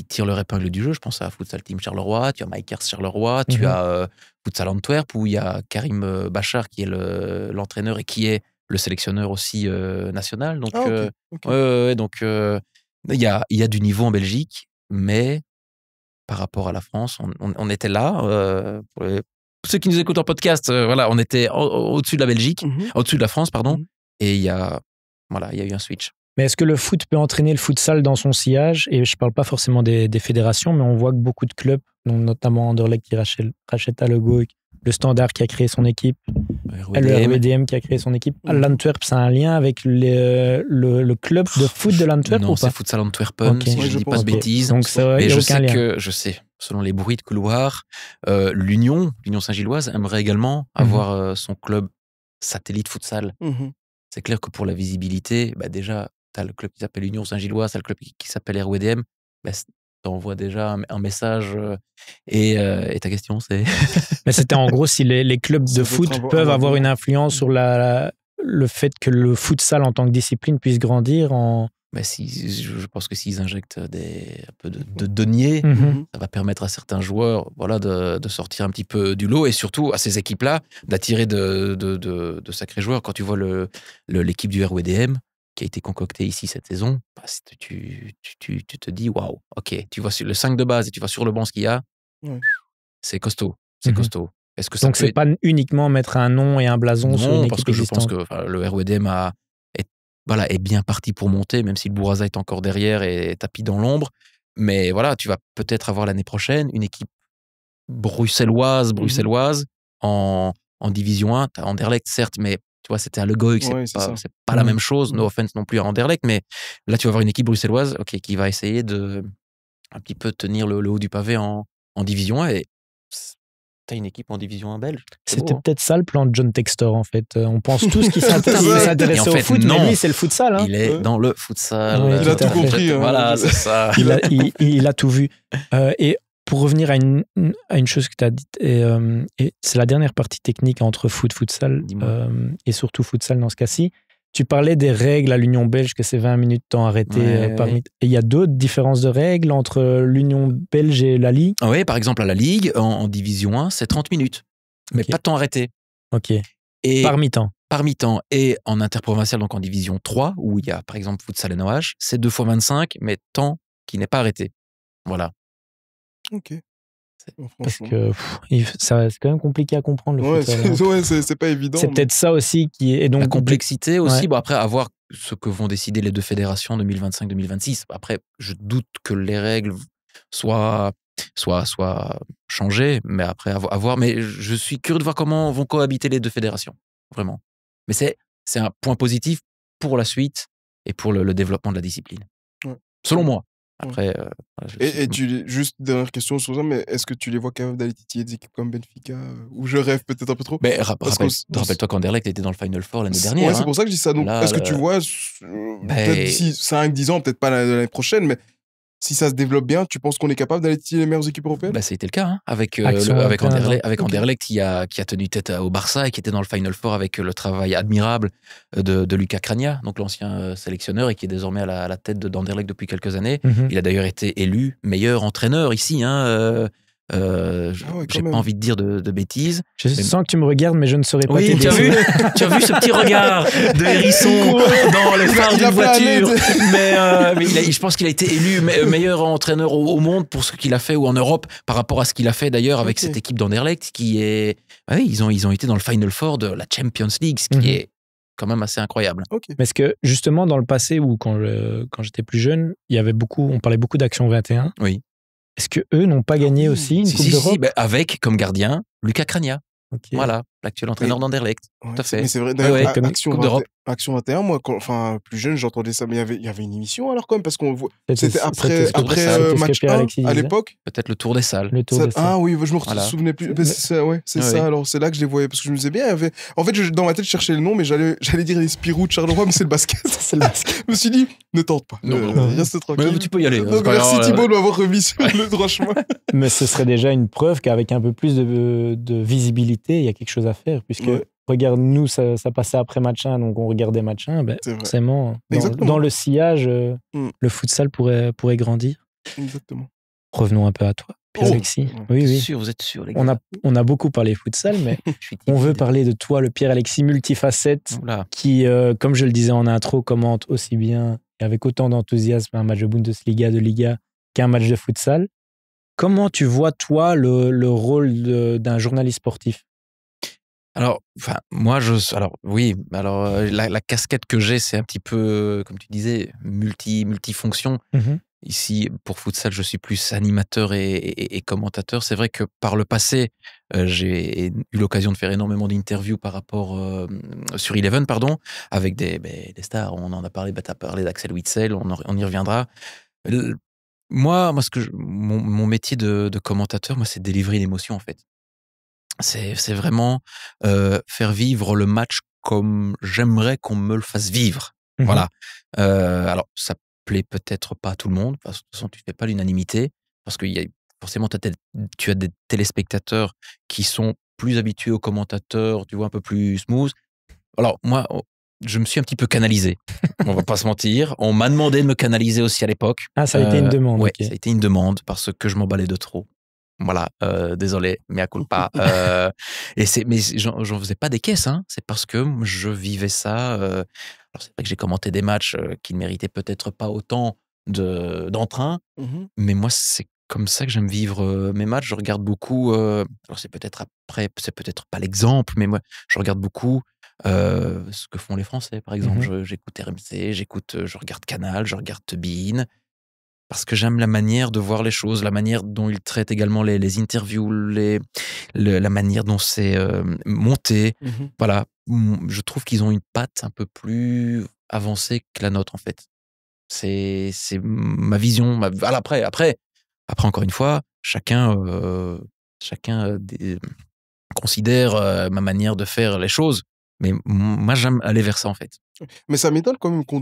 tirent leur épingle du jeu. Je pense à Futsal Team Charleroi, tu as Mikers Charleroi, tu as Futsal Antwerp où il y a Karim Bachar qui est l'entraîneur et qui est le sélectionneur aussi national. Donc, donc il y a du niveau en Belgique, mais par rapport à la France, on était là. Pour ceux qui nous écoutent en podcast, voilà, on était au-dessus de la Belgique, au-dessus de la France, pardon, et il y a eu un switch. Mais est-ce que le foot peut entraîner le futsal dans son sillage? Et je ne parle pas forcément des fédérations, mais on voit que beaucoup de clubs, notamment Anderlecht qui rachète à Le Goïc, le Standard qui a créé son équipe, le RWDM qui a créé son équipe. L'Antwerp, c'est un lien avec le club de foot de l'Antwerp ou pas? Non, c'est Futsal Antwerpen, si je ne dis pas de bêtises. Donc mais je sais, selon les bruits de couloir, l'Union Saint-Gilloise aimerait également avoir son club satellite futsal. C'est clair que pour la visibilité, déjà, tu as le club qui s'appelle Union Saint-Gilloise, tu as le club qui s'appelle RWDM, tu envoies déjà un message. Et ta question, c'est... Mais c'était en gros si les clubs de foot peuvent avoir une influence sur le fait que le futsal en tant que discipline puisse grandir en... je pense que s'ils injectent un peu de deniers, ça va permettre à certains joueurs de sortir un petit peu du lot et surtout à ces équipes-là d'attirer de sacrés joueurs. Quand tu vois l'équipe du RWDM qui a été concoctée ici cette saison, tu te dis waouh, ok, tu vois sur le 5 de base et tu vas sur le banc ce qu'il y a, c'est costaud. C'est costaud. Est-ce que donc c'est pas uniquement mettre un nom et un blason sur une équipe parce que existante. je pense que le RWDM est bien parti pour monter, même si le Bourassa est encore derrière et tapis dans l'ombre. Mais voilà, tu vas peut-être avoir l'année prochaine une équipe bruxelloise en Division 1. Tu as Anderlecht, certes, mais tu vois, c'était à Le Goïc, c'est pas la même chose. No offense non plus à Anderlecht, mais là, tu vas avoir une équipe bruxelloise qui va essayer de un petit peu tenir le haut du pavé en Division 1 et t'as une équipe en Division 1 belge. C'était peut-être ça le plan de John Textor, en fait. On pense tous qu'il s'intéressait au foot, mais lui, c'est le futsal. Hein. Il est dans le futsal. Oui, il a tout compris. Voilà, c'est ça. Il a tout vu. Et pour revenir à une chose que tu as dite, et c'est la dernière partie technique entre futsal et surtout futsal dans ce cas-ci. Tu parlais des règles à l'Union belge, que c'est 20 minutes de temps arrêté. Et il y a d'autres différences de règles entre l'Union belge et la Ligue? Oui, par exemple, à la Ligue, en Division 1, c'est 30 minutes. Mais pas de temps arrêté. Ok. Et par mi-temps. Par mi-temps. Et en interprovincial, donc en Division 3, où il y a, par exemple, futsal et NOH, c'est 2 fois 25, mais temps qui n'est pas arrêté. Voilà. Ok. Parce que c'est quand même compliqué à comprendre le futsal. C'est pas évident. C'est peut-être ça aussi qui est... Et donc, la complexité aussi, après, à voir ce que vont décider les deux fédérations 2025-2026. Après, je doute que les règles soient changées, mais après, à voir. Mais je suis curieux de voir comment vont cohabiter les deux fédérations, vraiment. Mais c'est un point positif pour la suite et pour le développement de la discipline. Selon moi. Après, juste dernière question sur ça, mais est-ce que tu les vois capables d'aller titiller des équipes comme Benfica ou je rêve peut-être un peu trop? Rappelle-toi qu'Anderlecht était dans le Final Four l'année dernière. Ouais, c'est pour ça que je dis ça. Donc, est-ce que tu vois, peut-être d'ici 5-10 ans, peut-être pas l'année prochaine, mais si ça se développe bien, tu penses qu'on est capable d'aller titiller les meilleures équipes européennes? Ça a été le cas, hein, avec Anderlecht qui a tenu tête au Barça et qui était dans le Final Four avec le travail admirable de Lucas Cragna, donc l'ancien sélectionneur et qui est désormais à la tête d'Anderlecht depuis quelques années. Il a d'ailleurs été élu meilleur entraîneur ici, J'ai pas envie de dire de bêtises. Je sens que tu me regardes, mais je ne saurais pas t'aider. Tu as vu ce petit regard de hérisson dans les phares d'une voiture. Mais je pense qu'il a été élu meilleur entraîneur au monde pour ce qu'il a fait, ou en Europe, par rapport à ce qu'il a fait d'ailleurs avec cette équipe d'Anderlecht qui est... ils ont été dans le Final Four de la Champions League, ce qui est quand même assez incroyable. Mais est-ce que justement dans le passé, ou quand j'étais plus jeune, on parlait beaucoup d'Action 21. Oui. Est-ce qu'eux n'ont pas gagné aussi une Coupe d'Europe? Avec comme gardien Lucas Cragna. Okay. Voilà, l'actuel entraîneur d'Anderlecht. Tout à fait. Mais c'est vrai, Action 21, moi, plus jeune, j'entendais ça, mais il y avait une émission alors quand même, parce qu'on voit. C'était après match 1 à l'époque. Peut-être le Tour des Salles. Ah oui, je me souvenais plus. C'est ça, alors c'est là que je les voyais, parce que je me disais bien, en fait, dans ma tête, je cherchais le nom, mais j'allais dire les Spirou de Charleroi, mais c'est le basket. Je me suis dit, ne tente pas. Reste tranquille. Mais tu peux y aller. Merci Thibaut de m'avoir remis sur le droit chemin. Mais ce serait déjà une preuve qu'avec un peu plus de visibilité, il y a quelque chose à faire, puisque regarde, nous, ça passait après match 1, donc on regardait match 1, forcément, dans le sillage, le futsal pourrait grandir. Exactement. Revenons un peu à toi, Pierre-Alexis. Oui. Vous êtes sûr, les gars. On a beaucoup parlé futsal, mais on veut parler de toi, le Pierre-Alexis multifacette, qui, comme je le disais en intro, commente aussi bien, et avec autant d'enthousiasme, un match de Bundesliga, de Liga, qu'un match de futsal. Comment tu vois, toi, le rôle d'un journaliste sportif? Alors, la casquette que j'ai, c'est un petit peu, comme tu disais, multifonction. Ici, pour futsal, je suis plus animateur et commentateur. C'est vrai que par le passé, j'ai eu l'occasion de faire énormément d'interviews par rapport sur Eleven, avec des stars. On en a parlé, tu as parlé d'Axel Witsel, on y reviendra. Moi, mon métier de commentateur, c'est de délivrer l'émotion, en fait. C'est vraiment faire vivre le match comme j'aimerais qu'on me le fasse vivre. Voilà. Alors, ça plaît peut-être pas à tout le monde, parce que de toute façon, tu fais pas l'unanimité, parce que forcément, tu as des téléspectateurs qui sont plus habitués aux commentateurs, tu vois, un peu plus smooth. Alors, moi, je me suis un petit peu canalisé. On va pas se mentir. On m'a demandé de me canaliser aussi à l'époque. Ah, ça a été une demande. Oui, ça a été une demande parce que je m'emballais de trop. Voilà, désolé, mea culpa. Mais j'en faisais pas des caisses, hein. C'est parce que je vivais ça. Alors c'est vrai que j'ai commenté des matchs qui ne méritaient peut-être pas autant d'entrain, mais moi c'est comme ça que j'aime vivre mes matchs. Je regarde beaucoup. Alors c'est peut-être pas l'exemple, mais moi je regarde beaucoup ce que font les Français, par exemple. J'écoute RMC, je regarde Canal, je regarde Bein. Parce que j'aime la manière de voir les choses, la manière dont ils traitent également les interviews, la manière dont c'est monté. Voilà, je trouve qu'ils ont une patte un peu plus avancée que la nôtre, en fait. C'est ma vision. Après, encore une fois, chacun considère ma manière de faire les choses. Mais moi, j'aime aller vers ça, en fait. Mais ça m'étonne quand même qu'on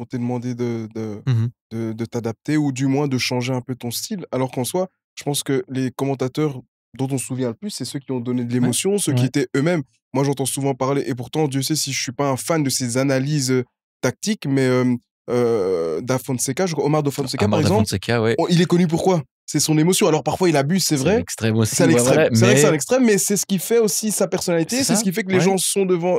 t'ait demandé de t'adapter, ou du moins de changer un peu ton style, alors qu'en soi, je pense que les commentateurs dont on se souvient le plus, c'est ceux qui ont donné de l'émotion, ceux qui étaient eux-mêmes. Moi, j'entends souvent parler, et pourtant, Dieu sait si je suis pas un fan de ces analyses tactiques, mais Da Fonseca, Omar Da Fonseca, par exemple, il est connu pourquoi? C'est son émotion. Alors parfois il abuse, c'est vrai. L'extrême aussi. C'est vrai que c'est un extrême, mais c'est ce qui fait aussi sa personnalité. C'est ce qui fait que les gens sont devant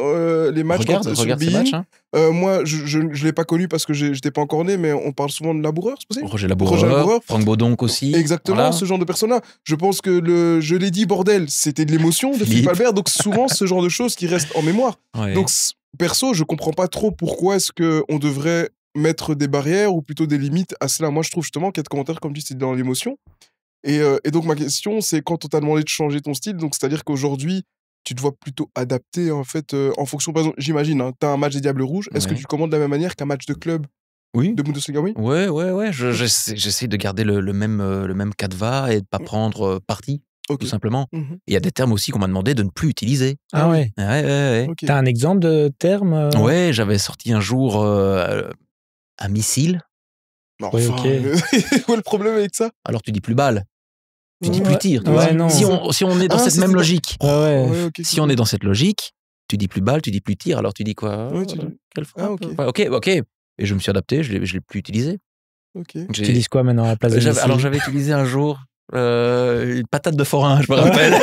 les matchs. Regarde ces matchs. Moi, je l'ai pas connu parce que j'étais pas encore né, mais on parle souvent de Laboureur, c'est possible? Roger Laboureur, Franck Baudonc aussi. Exactement, ce genre de personnes-là. Je pense que je l'ai dit, bordel, c'était de l'émotion de Philippe Albert. Donc souvent, ce genre de choses qui restent en mémoire. Donc perso, je comprends pas trop pourquoi est-ce qu'on devrait mettre des barrières ou plutôt des limites à cela. Moi, je trouve justement qu'il y a de commentaires, comme tu dis, c'est dans l'émotion. Et donc, ma question, c'est quand on t'a demandé de changer ton style, donc c'est-à-dire qu'aujourd'hui, tu te vois plutôt adapter, en fait, en fonction, par exemple, j'imagine, tu as un match des Diables Rouges, est-ce que tu commandes de la même manière qu'un match de club de Bundesliga? Ouais. J'essaie de garder le même canevas et de ne pas prendre parti. Tout simplement. Il y a des termes aussi qu'on m'a demandé de ne plus utiliser. Ah ouais. Okay. T'as un exemple de terme Ouais, j'avais sorti un jour un missile. Où est le problème avec ça? Alors tu dis plus balle, tu dis plus tir. Non. Si on est dans cette même logique, si on est dans cette logique, tu dis plus balle, tu dis plus tir. Alors tu dis quoi? Quelle frappe? Ok. Et je me suis adapté, je l'ai plus utilisé. Tu utilises quoi maintenant à la place de missile? Alors j'avais utilisé un jour. Une patate de forain, je me rappelle.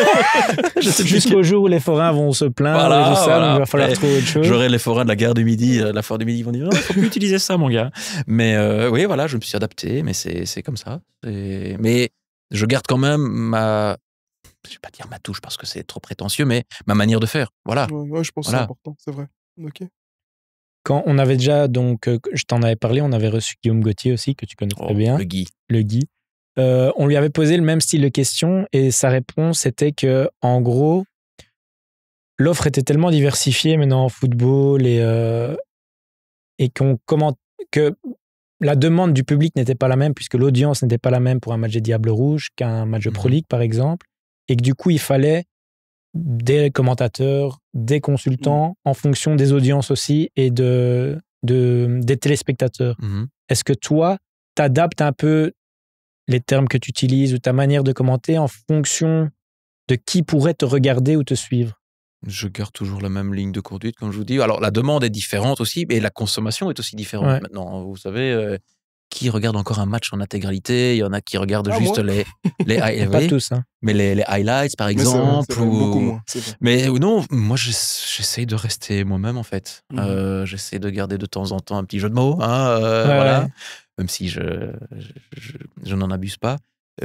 Jusqu'au jour où les forains vont se plaindre et tout ça, donc il va falloir trouver autre chose. J'aurai les forains de la gare du Midi, la foire du Midi, ils vont dire non, faut plus utiliser ça, mon gars. Mais oui, voilà, je me suis adapté, mais c'est comme ça. Mais je garde quand même je vais pas dire ma touche parce que c'est trop prétentieux, mais ma manière de faire. Voilà. Ouais, je pense que c'est important, c'est vrai. Ok. Quand on avait déjà, donc, je t'en avais parlé, on avait reçu Guillaume Gauthier aussi, que tu connais très bien. Le Guy. On lui avait posé le même style de question et sa réponse était que, en gros, l'offre était tellement diversifiée maintenant en football et que la demande du public n'était pas la même puisque l'audience n'était pas la même pour un match des Diables Rouges qu'un match de Pro League, par exemple, et que du coup, il fallait des commentateurs, des consultants en fonction des audiences aussi et des téléspectateurs. Est-ce que toi, t'adaptes un peu les termes que tu utilises ou ta manière de commenter en fonction de qui pourrait te regarder ou te suivre? Je garde toujours la même ligne de conduite, comme je vous dis. Alors, la demande est différente aussi, et la consommation est aussi différente maintenant. Vous savez, qui regarde encore un match en intégralité? Il y en a qui regardent juste les pas tous, hein. Mais les highlights, par exemple. C'est vrai, beaucoup moins. Mais non, moi, j'essaye de rester moi-même, en fait. J'essaie de garder de temps en temps un petit jeu de mots. Voilà. Même si je n'en abuse pas.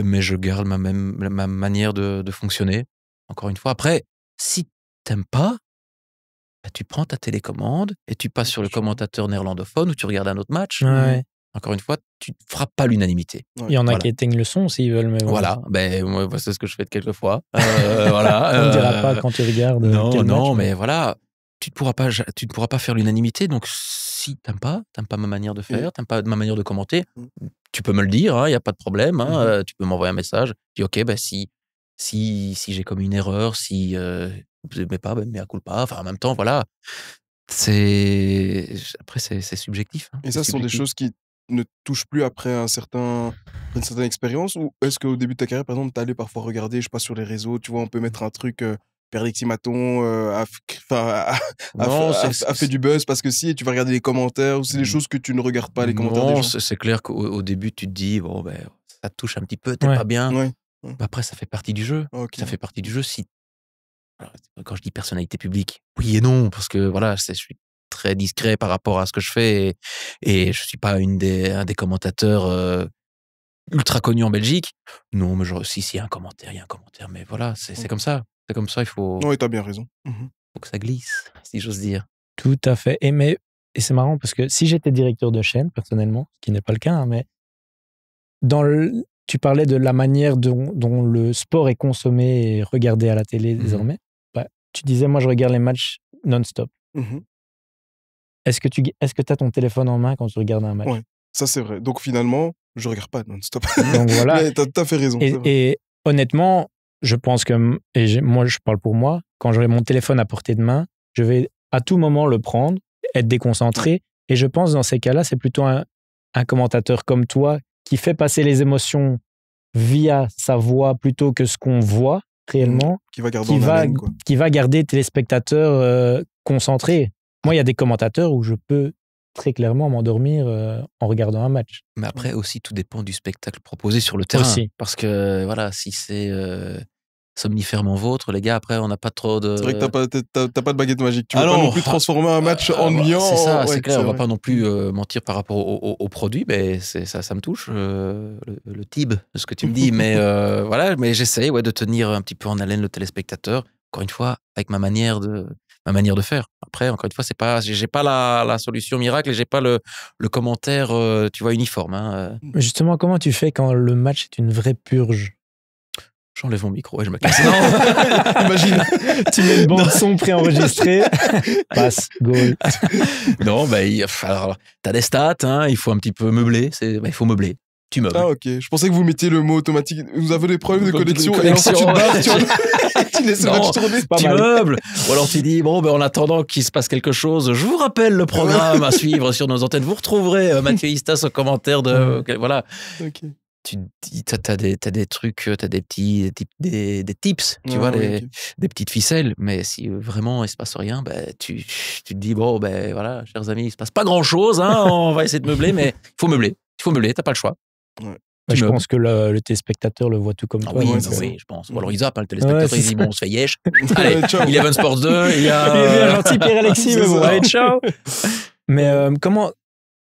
Mais je garde ma manière de fonctionner. Encore une fois. Après, si t'aimes pas, bah, tu prends ta télécommande et tu passes sur le commentateur néerlandophone ou tu regardes un autre match. Encore une fois, tu ne feras pas l'unanimité. Il y en a qui éteignent le son s'ils veulent. Mais voilà, moi, c'est ce que je fais quelques fois. Voilà. On ne dira pas quand tu regardes. Non, mais voilà, tu ne pourras pas faire l'unanimité. Donc, si tu n'aimes pas ma manière de faire, tu n'aimes pas ma manière de commenter, tu peux me le dire, il n'y a pas de problème. Tu peux m'envoyer un message. Tu dis, OK, bah, si j'ai commis une erreur, si vous n'aimez pas, ben, mea culpa. Enfin, en même temps, voilà. Après, c'est subjectif. Et ça, ce sont des choses qui ne touchent plus après une certaine expérience, ou est-ce qu'au début de ta carrière, par exemple, tu allais parfois regarder, je sais pas, sur les réseaux, tu vois, on peut mettre un truc, Perdix Maton a fait du buzz parce que si, et tu vas regarder les commentaires, ou c'est des choses que tu ne regardes pas, les commentaires des gens? C'est clair qu'au début, tu te dis, bon, ben, ça te touche un petit peu, t'es pas bien. Après, ça fait partie du jeu. Ça fait partie du jeu. Alors, quand je dis personnalité publique, oui et non, parce que voilà, je suis très discret par rapport à ce que je fais et je suis pas un des commentateurs ultra connus en Belgique. Non, mais si il y a un commentaire, mais voilà, c'est comme ça. C'est comme ça, il faut... Oui, t'as bien raison. Faut que ça glisse, si j'ose dire. Tout à fait. Et c'est marrant parce que si j'étais directeur de chaîne, personnellement, ce qui n'est pas le cas, hein, mais tu parlais de la manière dont le sport est consommé et regardé à la télé désormais. Tu disais, moi, je regarde les matchs non-stop. Est-ce que tu as ton téléphone en main quand tu regardes un match? Oui, ça c'est vrai. Donc finalement, je regarde pas non-stop. Donc voilà. Tu as fait raison. Et honnêtement, je pense que, moi, je parle pour moi, quand j'aurai mon téléphone à portée de main, je vais à tout moment le prendre, être déconcentré. Et je pense, dans ces cas-là, c'est plutôt un commentateur comme toi qui fait passer les émotions via sa voix plutôt que ce qu'on voit réellement, qui va garder les téléspectateurs concentrés. Moi, il y a des commentateurs où je peux très clairement m'endormir en regardant un match. Mais après aussi, tout dépend du spectacle proposé sur le terrain. Aussi. Parce que voilà, si c'est somnifèrement vôtre, les gars, après, on n'a pas trop de... C'est vrai que t'as pas de baguette magique. Tu vas pas non plus transformer un match ennuyant. C'est ça, c'est clair. On va pas non plus mentir par rapport au produit, mais ça me touche, le tib de ce que tu me dis. Mais voilà, mais j'essaie de tenir un petit peu en haleine le téléspectateur, encore une fois, avec ma manière de faire. Après, encore une fois, j'ai pas la solution miracle et j'ai pas le commentaire, tu vois, uniforme. Hein. Justement, comment tu fais quand le match est une vraie purge? J'enlève mon micro et je me casse. Non, imagine, tu mets une bande son préenregistrée, passe, goal. Non, alors, t'as des stats, hein, il faut un petit peu meubler, il faut meubler. Tu meubles. Ah, ok. Je pensais que vous mettiez le mot automatique. Nous avons des problèmes de connexion. Et ensuite, tu te barres, tu laisses le match tourner. Tu meubles. Ou alors tu dis, en attendant qu'il se passe quelque chose, je vous rappelle le programme à suivre sur nos antennes. Vous retrouverez Mathieu Istas au commentaire de... Voilà. Ok. T'as des trucs, t'as des tips, tu vois, des petites ficelles, mais si vraiment il se passe rien, tu te dis, voilà, chers amis, il se passe pas grand chose, hein, on va essayer de meubler, mais il faut meubler, t'as pas le choix. Ouais. Je pense que le téléspectateur le voit tout comme toi. Oui, donc, oui, je pense. Ou alors il zappe, le téléspectateur, il dit bon, on se fait yesh. Allez, Ciao. Eleven Sports 2, il y a. Il est bien gentil, Pierre-Alexis, C'est mais bon, ça. allez, ciao. Mais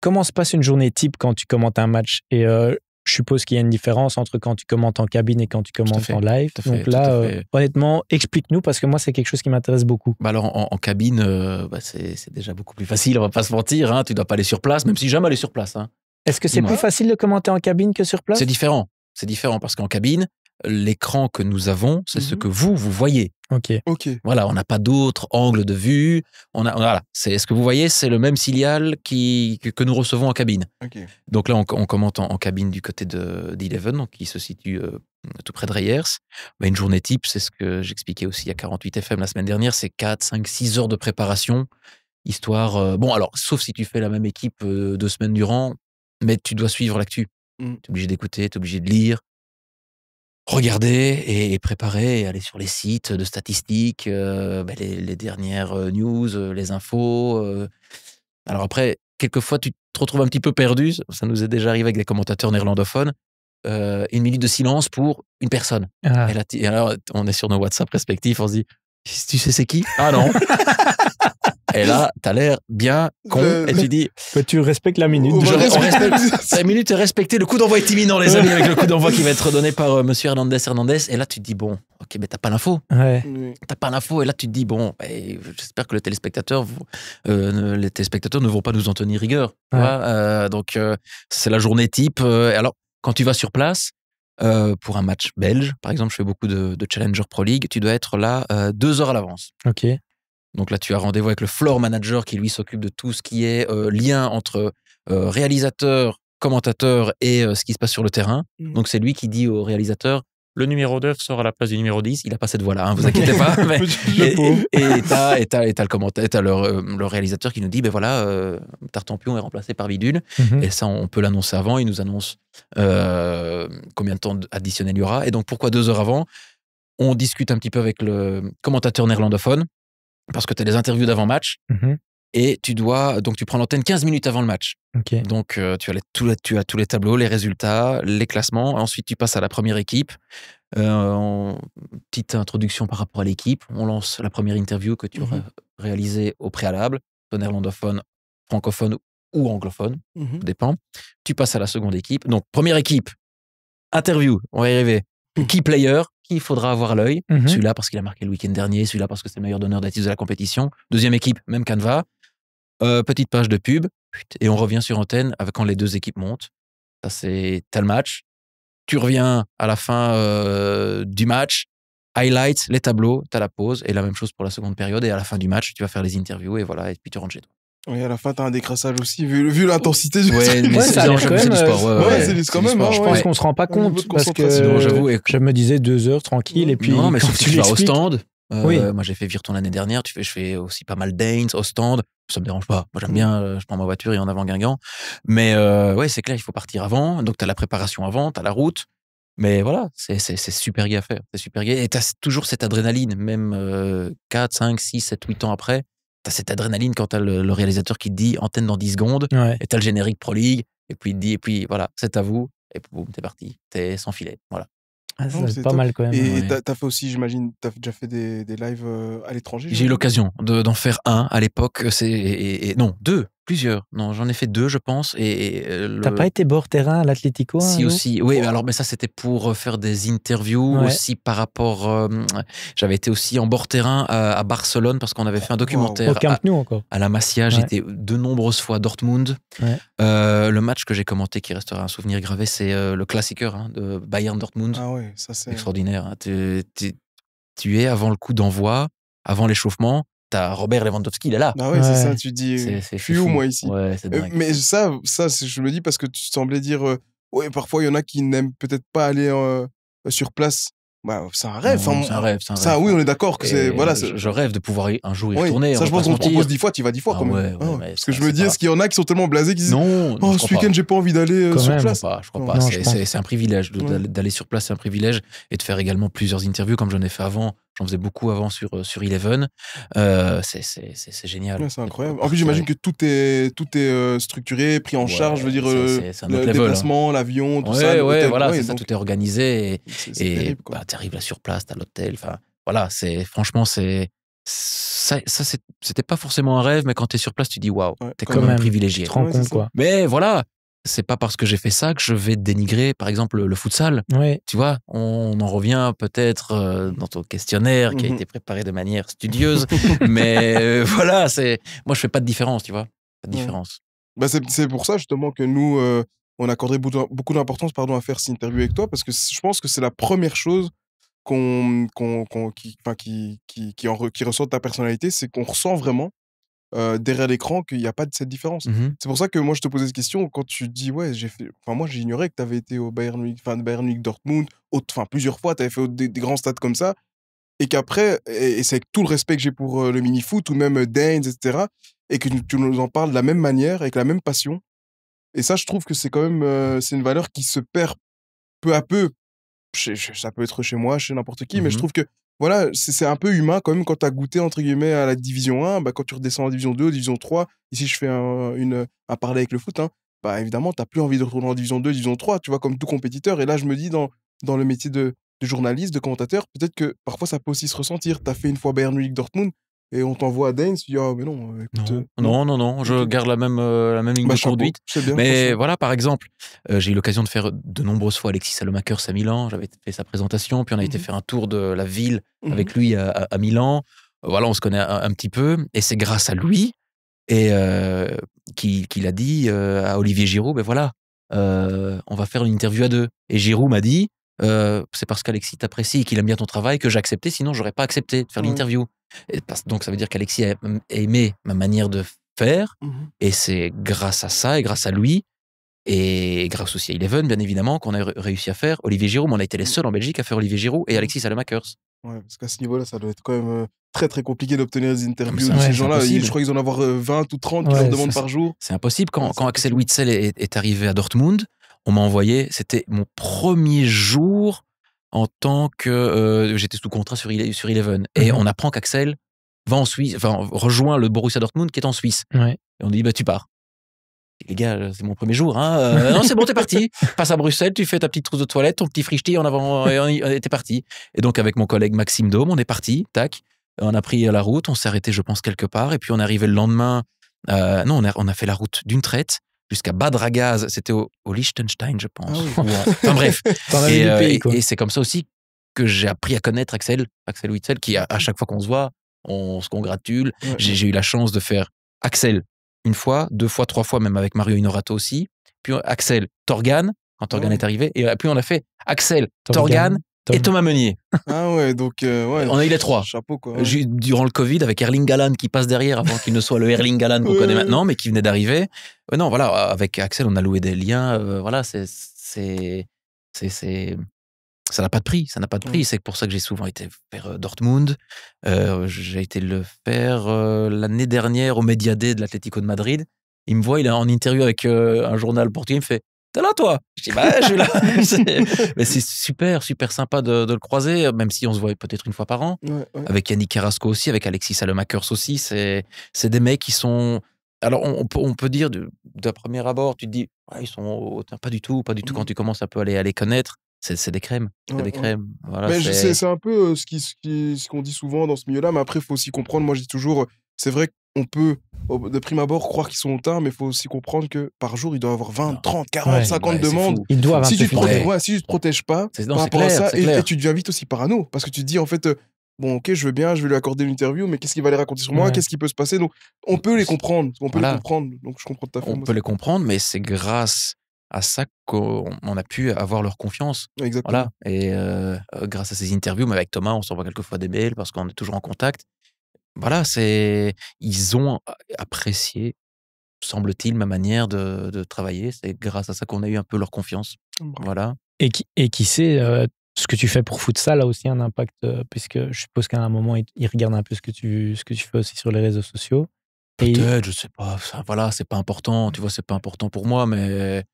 comment se passe une journée type quand tu commentes un match? Et je suppose qu'il y a une différence entre quand tu commentes en cabine et quand tu commentes en live. tout à fait, Donc là, tout à fait. honnêtement, explique-nous parce que moi, c'est quelque chose qui m'intéresse beaucoup. Bah alors en cabine, c'est déjà beaucoup plus facile, on va pas se mentir. Hein, tu dois pas aller sur place, même si jamais aller sur place. Hein. Est-ce que c'est Dis-moi. plus facile de commenter en cabine que sur place? C'est différent. C'est différent parce qu'en cabine, l'écran que nous avons, c'est ce Mhm. que vous voyez. Ok. Ok. Voilà, on n'a pas d'autre angle de vue. Voilà, c'est ce que vous voyez, c'est le même signal que nous recevons en cabine. Ok. Donc là, on commente en cabine du côté d'Eleven, donc qui se situe tout près de Reyers. Bah, une journée type, c'est ce que j'expliquais aussi à 48 FM la semaine dernière, c'est 4, 5, 6 heures de préparation, histoire... bon, alors, sauf si tu fais la même équipe 2 semaines durant, mais tu dois suivre l'actu. Mm. Tu es obligé d'écouter, tu es obligé de lire, regarder et préparer, et aller sur les sites de statistiques, les dernières news, les infos. Alors après, quelquefois, tu te retrouves un petit peu perdu. Ça nous est déjà arrivé avec des commentateurs néerlandophones. 1 minute de silence pour une personne. Ah. Et alors, on est sur nos WhatsApp respectifs, on se dit, tu sais c'est qui? Ah non. Et là, t'as l'air bien con et tu dis... Tu respectes la minute. On va On respecter. respecte 5 minutes et respecter. Le coup d'envoi est imminent, les amis, avec le coup d'envoi qui va être donné par monsieur Hernandez. Et là, tu te dis, bon, ok, mais t'as pas l'info. Ouais. Oui. T'as pas l'info. Et là, tu te dis, bon, j'espère que les téléspectateurs ne vont pas nous en tenir rigueur. Tu Ouais. vois. Donc, c'est la journée type. Alors, quand tu vas sur place, pour un match belge, par exemple, je fais beaucoup de Challenger Pro League, tu dois être là 2 heures à l'avance. Ok. Donc là, tu as rendez-vous avec le floor manager qui, lui, s'occupe de tout ce qui est lien entre réalisateur, commentateur et ce qui se passe sur le terrain. Mhm. Donc, c'est lui qui dit au réalisateur, le numéro 9 sort à la place du numéro 10. Il n'a pas cette voix-là, hein, vous inquiétez pas. Mais, t'as le réalisateur qui nous dit, ben voilà, Tartampion est remplacé par Bidule. Mhm. Et ça, on peut l'annoncer avant. Il nous annonce combien de temps additionnel il y aura. Et donc, pourquoi 2 heures avant? On discute un petit peu avec le commentateur néerlandophone parce que tu as des interviews d'avant-match Mhm. et tu prends l'antenne 15 minutes avant le match. Ok. Donc, tu as tous les tableaux, les résultats, les classements. Ensuite, tu passes à la première équipe. Petite introduction par rapport à l'équipe. On lance la première interview que tu auras réalisée au préalable, néerlandophone, francophone ou anglophone, Mhm. ça dépend. Tu passes à la seconde équipe. Donc, première équipe, interview, on va y arriver. Key player, qui il faudra avoir à l'œil. Mhm. Celui-là parce qu'il a marqué le week-end dernier, celui-là parce que c'est le meilleur donneur d'actifs de la compétition. Deuxième équipe, même canevas. Petite page de pub. Et on revient sur antenne quand les 2 équipes montent. Ça, c'est tel match. Tu reviens à la fin du match. Highlights, les tableaux, t'as la pause. Et la même chose pour la seconde période. Et à la fin du match, tu vas faire les interviews et voilà. Et puis tu rentres chez toi. Oui, à la fin, t'as un décrassage aussi, vu l'intensité du Ouais, mais Ouais, c'est ça a l'air c'est quand du même, sport. ouais, c'est quand même, sport. hein, Je ouais. pense qu'on se rend pas Au niveau compte de parce concentration. Non, que j'avoue, et- je me disais 2 heures tranquille et puis non, mais quand sauf si tu vas au l'expliques- stand. Oui. Moi, j'ai fait Virton l'année dernière. Je fais aussi pas mal d'Ains au stand. Ça me dérange pas. Moi, j'aime bien. Je prends ma voiture et en avant Guingamp. Mais ouais, c'est clair, il faut partir avant. Donc, t'as la préparation avant, t'as la route. Mais voilà, c'est super gai à faire. C'est super gai. Et t'as toujours cette adrénaline, même 4, 5, 6, 7, 8 ans après. T'as cette adrénaline quand t'as le réalisateur qui te dit antenne dans 10 secondes. Ouais. Et t'as le générique Pro League. Et puis il te dit, et puis voilà, c'est à vous. Et boum, t'es parti. T'es sans filet. Voilà. Ah, ça, Non, c'est c'est pas top. mal quand même. Et Ouais. t'as fait aussi, j'imagine, t'as déjà fait des lives à l'étranger? J'ai eu l'occasion d'en faire un à l'époque. Non, 2, plusieurs. Non, j'en ai fait 2, je pense. T'as pas été bord terrain à l'Atlético? Si hein, aussi, oui, mais ça c'était pour faire des interviews Ouais. aussi par rapport. J'avais été aussi en bord terrain à Barcelone parce qu'on avait fait un documentaire Au Camp Nou encore. à la Masia. Ouais. J'étais de nombreuses fois à Dortmund. Ouais. Le match que j'ai commenté qui restera un souvenir gravé, c'est le classiqueur de Bayern Dortmund. Ah ouais, ça c'est... Extraordinaire. Hein. Tu es avant le coup d'envoi, avant l'échauffement. T'as Robert Lewandowski, il est là. Ah ouais, c'est Ouais. ça, tu te dis, je suis où fou. moi ici? Ouais, c'est dingue. Mais ça je me dis parce que tu semblais dire, ouais, parfois il y en a qui n'aiment peut-être pas aller sur place. Bah, c'est un rêve. Non, enfin, c'est un rêve. ça, oui, on est d'accord que c'est. Et Voilà, je rêve de pouvoir un jour y oui, retourner. ça, je pense qu'on te mentir. propose 10 fois, tu vas 10 fois Ah quand même. ouais, Ah ouais. mais Parce ça, que je me c'est dis, pas- est-ce qu'il y en a qui sont tellement blasés qu'ils disent, Non, oh, je ce crois week-end, pas. j'ai pas envie d'aller Quand sur même. place. Je crois Non. pas. Non, je pense. C'est un privilège Ouais. d'aller sur place, c'est un privilège et de faire également plusieurs interviews comme j'en ai fait avant J'en faisais beaucoup avant sur Eleven. C'est génial. Ouais, c'est incroyable. En plus, j'imagine que tout est structuré, pris en charge. Je veux dire, c'est un autre le level, déplacement, l'avion, tout ouais, ça. Ouais, voilà, ouais, c'est ça, tout est organisé. Et c'est terrible, quoi. tu arrives là sur place, t'as l'hôtel. Enfin, voilà, franchement, c'était pas forcément un rêve, mais quand t'es sur place, tu dis waouh, t'es quand même privilégié. Tu te rends compte, quoi. Mais voilà, c'est pas parce que j'ai fait ça que je vais dénigrer, par exemple, le futsal. Ouais. Tu vois, on en revient peut-être dans ton questionnaire qui a été préparé de manière studieuse, mais voilà, moi je fais pas de différence, tu vois, pas de différence. Bah c'est pour ça justement que nous, on accorderait beaucoup d'importance à faire cette interview avec toi, parce que je pense que c'est la première chose qui ressort de ta personnalité, c'est qu'on ressent vraiment derrière l'écran qu'il n'y a pas de cette différence. C'est pour ça que moi je te posais cette question quand tu dis ouais, moi j'ignorais que tu avais été au Bayern Munich Dortmund, plusieurs fois, tu avais fait des grands stades comme ça, et qu'après, et c'est avec tout le respect que j'ai pour le mini-foot ou même Daines, etc., et que tu nous en parles de la même manière, avec la même passion. Et ça, je trouve que c'est quand même c'est une valeur qui se perd peu à peu. Ça peut être chez moi, chez n'importe qui, mais je trouve que voilà, c'est un peu humain quand même quand tu as goûté entre guillemets à la division 1, bah, quand tu redescends en division 2, division 3, ici je fais un parallèle avec le foot, hein, bah, évidemment, tu n'as plus envie de retourner en division 2, division 3, tu vois, comme tout compétiteur. Et là, je me dis, dans le métier de journaliste, de commentateur, peut-être que parfois ça peut aussi se ressentir. Tu as fait une fois Bayern Munich Dortmund et on t'envoie à Daines, tu dis, ah, mais non, écoute. Non, je garde la même ligne de conduite. Bien, mais voilà, par exemple, j'ai eu l'occasion de faire de nombreuses fois Alexis Salomakers à Milan. J'avais fait sa présentation, puis on a été faire un tour de la ville avec lui à Milan. Voilà, on se connaît un petit peu. Et c'est grâce à lui qu'il a dit à Olivier Giroud, ben voilà, on va faire une interview à deux. Et Giroud m'a dit, c'est parce qu'Alexis t'apprécie et qu'il aime bien ton travail que j'ai accepté, sinon j'aurais pas accepté de faire l'interview. Donc ça veut dire qu'Alexis a aimé ma manière de faire, et c'est grâce à ça et grâce à lui et grâce aussi à Eleven, bien évidemment, qu'on a réussi à faire Olivier Giroud. Mais on a été les seuls en Belgique à faire Olivier Giroud et Alexis Salomakers. Ouais, parce qu'à ce niveau-là, ça doit être quand même très très compliqué d'obtenir des interviews de ces gens-là. Je crois qu'ils en ont 20 ou 30 qui leur demandent par jour. C'est impossible. Quand Axel Witsel est arrivé à Dortmund, on m'a envoyé, c'était mon premier jour en tant que j'étais sous contrat sur Eleven, et on apprend qu'Axel va en Suisse, rejoint le Borussia Dortmund qui est en Suisse. Et on dit, bah tu pars. Les gars, c'est mon premier jour, hein. Non, c'est bon, t'es parti. Passe à Bruxelles, tu fais ta petite trousse de toilette, ton petit frichti en avant, et t'es parti. Et donc, avec mon collègue Maxime Dôme, on est parti, tac. On a pris la route, on s'est arrêté, je pense, quelque part. Et puis, on est arrivé le lendemain. Non, on a fait la route d'une traite jusqu'à Bad Ragaz. C'était au Liechtenstein, je pense. Ah oui. Enfin, bref. Et c'est comme ça aussi que j'ai appris à connaître Axel Witsel, qui, à chaque fois qu'on se voit, on se congratule. J'ai eu la chance de faire Axel une fois, 2 fois, 3 fois, même avec Mario Inorato aussi. Puis Axel, Torgan, quand Torgan est arrivé. Et puis on a fait Axel, Torgan et Thomas Meunier. Ah ouais, donc on a eu les 3. Chapeau, quoi. Durant le Covid, avec Erling Haaland qui passe derrière avant qu'il ne soit le Erling Haaland qu'on connaît maintenant, mais qui venait d'arriver. Non, voilà, avec Axel, on a loué des liens. Voilà, ça n'a pas de prix, C'est pour ça que j'ai souvent été faire Dortmund. J'ai été le faire l'année dernière au Media Day de l'Atlético de Madrid. Il me voit, il est en interview avec un journal portugais, il me fait « T'es là, toi ?» Je dis « Bah, je suis là. » Mais c'est super, super sympa de le croiser, même si on se voit peut-être une fois par an. Avec Yannick Carrasco aussi, avec Alexis Salomakers aussi. C'est des mecs qui sont... Alors, on peut dire, d'un premier abord, tu te dis ils sont pas du tout. Quand tu commences un peu à les connaître. C'est des crèmes. Voilà, mais c'est un peu ce qu'on dit souvent dans ce milieu-là, mais après, il faut aussi comprendre. Moi, je dis toujours, c'est vrai qu'on peut, de prime abord, croire qu'ils sont hautains, mais il faut aussi comprendre que par jour, il doit y avoir 20, 30, 40, 50 demandes. Ils doivent si tu te protèges pas par rapport à ça, et tu deviens vite aussi parano, parce que tu te dis, en fait, bon, ok, je veux bien, je vais lui accorder une interview, mais qu'est-ce qu'il va aller raconter sur moi? Qu'est-ce qui peut se passer? Donc, on peut les comprendre. Les comprendre. Donc, je comprends tout à fait. On peut les comprendre, mais c'est grâce à ça qu'on a pu avoir leur confiance. Exactement. Voilà. Et grâce à ces interviews, mais avec Thomas, on s'envoie quelquefois des mails parce qu'on est toujours en contact. Voilà, ils ont apprécié, semble-t-il, ma manière de travailler. C'est grâce à ça qu'on a eu un peu leur confiance. Voilà. Et qui sait, ce que tu fais pour futsal a aussi un impact, puisque je suppose qu'à un moment, ils regardent un peu ce que tu fais aussi sur les réseaux sociaux. Peut-être, je sais pas. Voilà, c'est pas important. Tu vois, c'est pas important pour moi, mais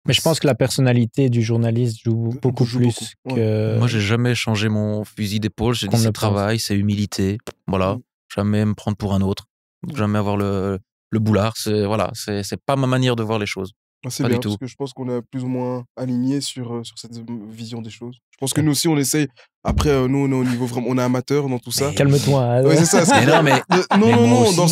Mais je pense que la personnalité du journaliste joue beaucoup plus que... Moi, j'ai jamais changé mon fusil d'épaule. J'ai dit c'est travail, c'est humilité. Voilà. Jamais me prendre pour un autre. Jamais avoir le boulard. C'est pas ma manière de voir les choses. C'est bien, parce que je pense qu'on est plus ou moins alignés sur cette vision des choses. Je pense que nous aussi, on essaye. Après, nous, on est au niveau vraiment, on est amateurs dans tout ça. Calme-toi. Ouais, c'est ça. Non, dans le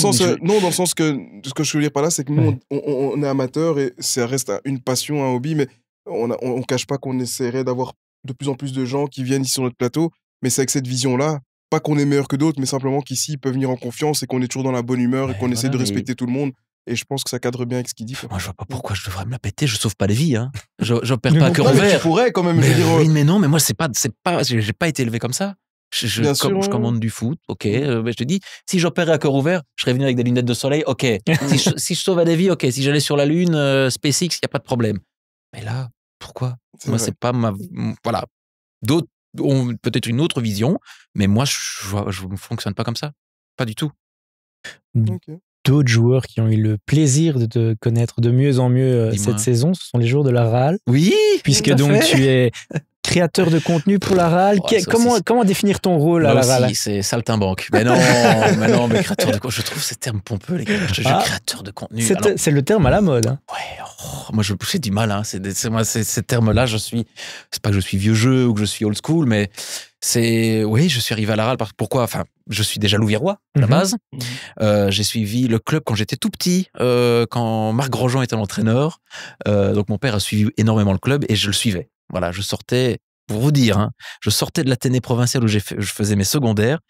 sens que ce que je veux dire par là, c'est que nous, on est amateurs et ça reste une passion, un hobby, mais on cache pas qu'on essaierait d'avoir de plus en plus de gens qui viennent ici sur notre plateau, mais c'est avec cette vision-là, pas qu'on est meilleur que d'autres, mais simplement qu'ici, ils peuvent venir en confiance et qu'on est toujours dans la bonne humeur et qu'on essaie de respecter tout le monde. Et je pense que ça cadre bien avec ce qu'il dit. Moi, je vois pas pourquoi je devrais me la péter. Je sauve pas les vies. Hein. J'opère pas à cœur ouvert. Tu pourrais quand même. Oui, mais non. Mais moi, c'est pas. J'ai pas été élevé comme ça. Je commande du foot. Ok. Je te dis, si j'opérais à cœur ouvert, je serais venu avec des lunettes de soleil. Ok. si je sauvais des vies, ok. Si j'allais sur la Lune, SpaceX, y a pas de problème. Mais là, pourquoi? Moi, c'est pas ma. Voilà. D'autres ont peut-être une autre vision, mais moi, je ne fonctionne pas comme ça. Pas du tout. Ok. D'autres joueurs qui ont eu le plaisir de te connaître de mieux en mieux cette saison, ce sont les joueurs de la RAL. Oui, puisque donc tu es créateur de contenu pour la RAL. Comment définir ton rôle à la RAL? C'est saltimbanque. Mais non, mais créateur de contenu. Je trouve ces termes pompeux, les gars. Je suis créateur de contenu. C'est le terme à la mode. Hein. Ouais, moi j'ai du mal. Hein. Moi, ces termes-là, c'est pas que je suis vieux jeu ou que je suis old school, mais oui, je suis arrivé à la RAL. Pourquoi? Enfin, je suis déjà louviérois à la base. J'ai suivi le club quand j'étais tout petit, quand Marc Grosjean était l'entraîneur. Donc mon père a suivi énormément le club et je le suivais. Voilà, je sortais, pour vous dire, hein, je sortais de l'Athénée provinciale où je faisais mes secondaires.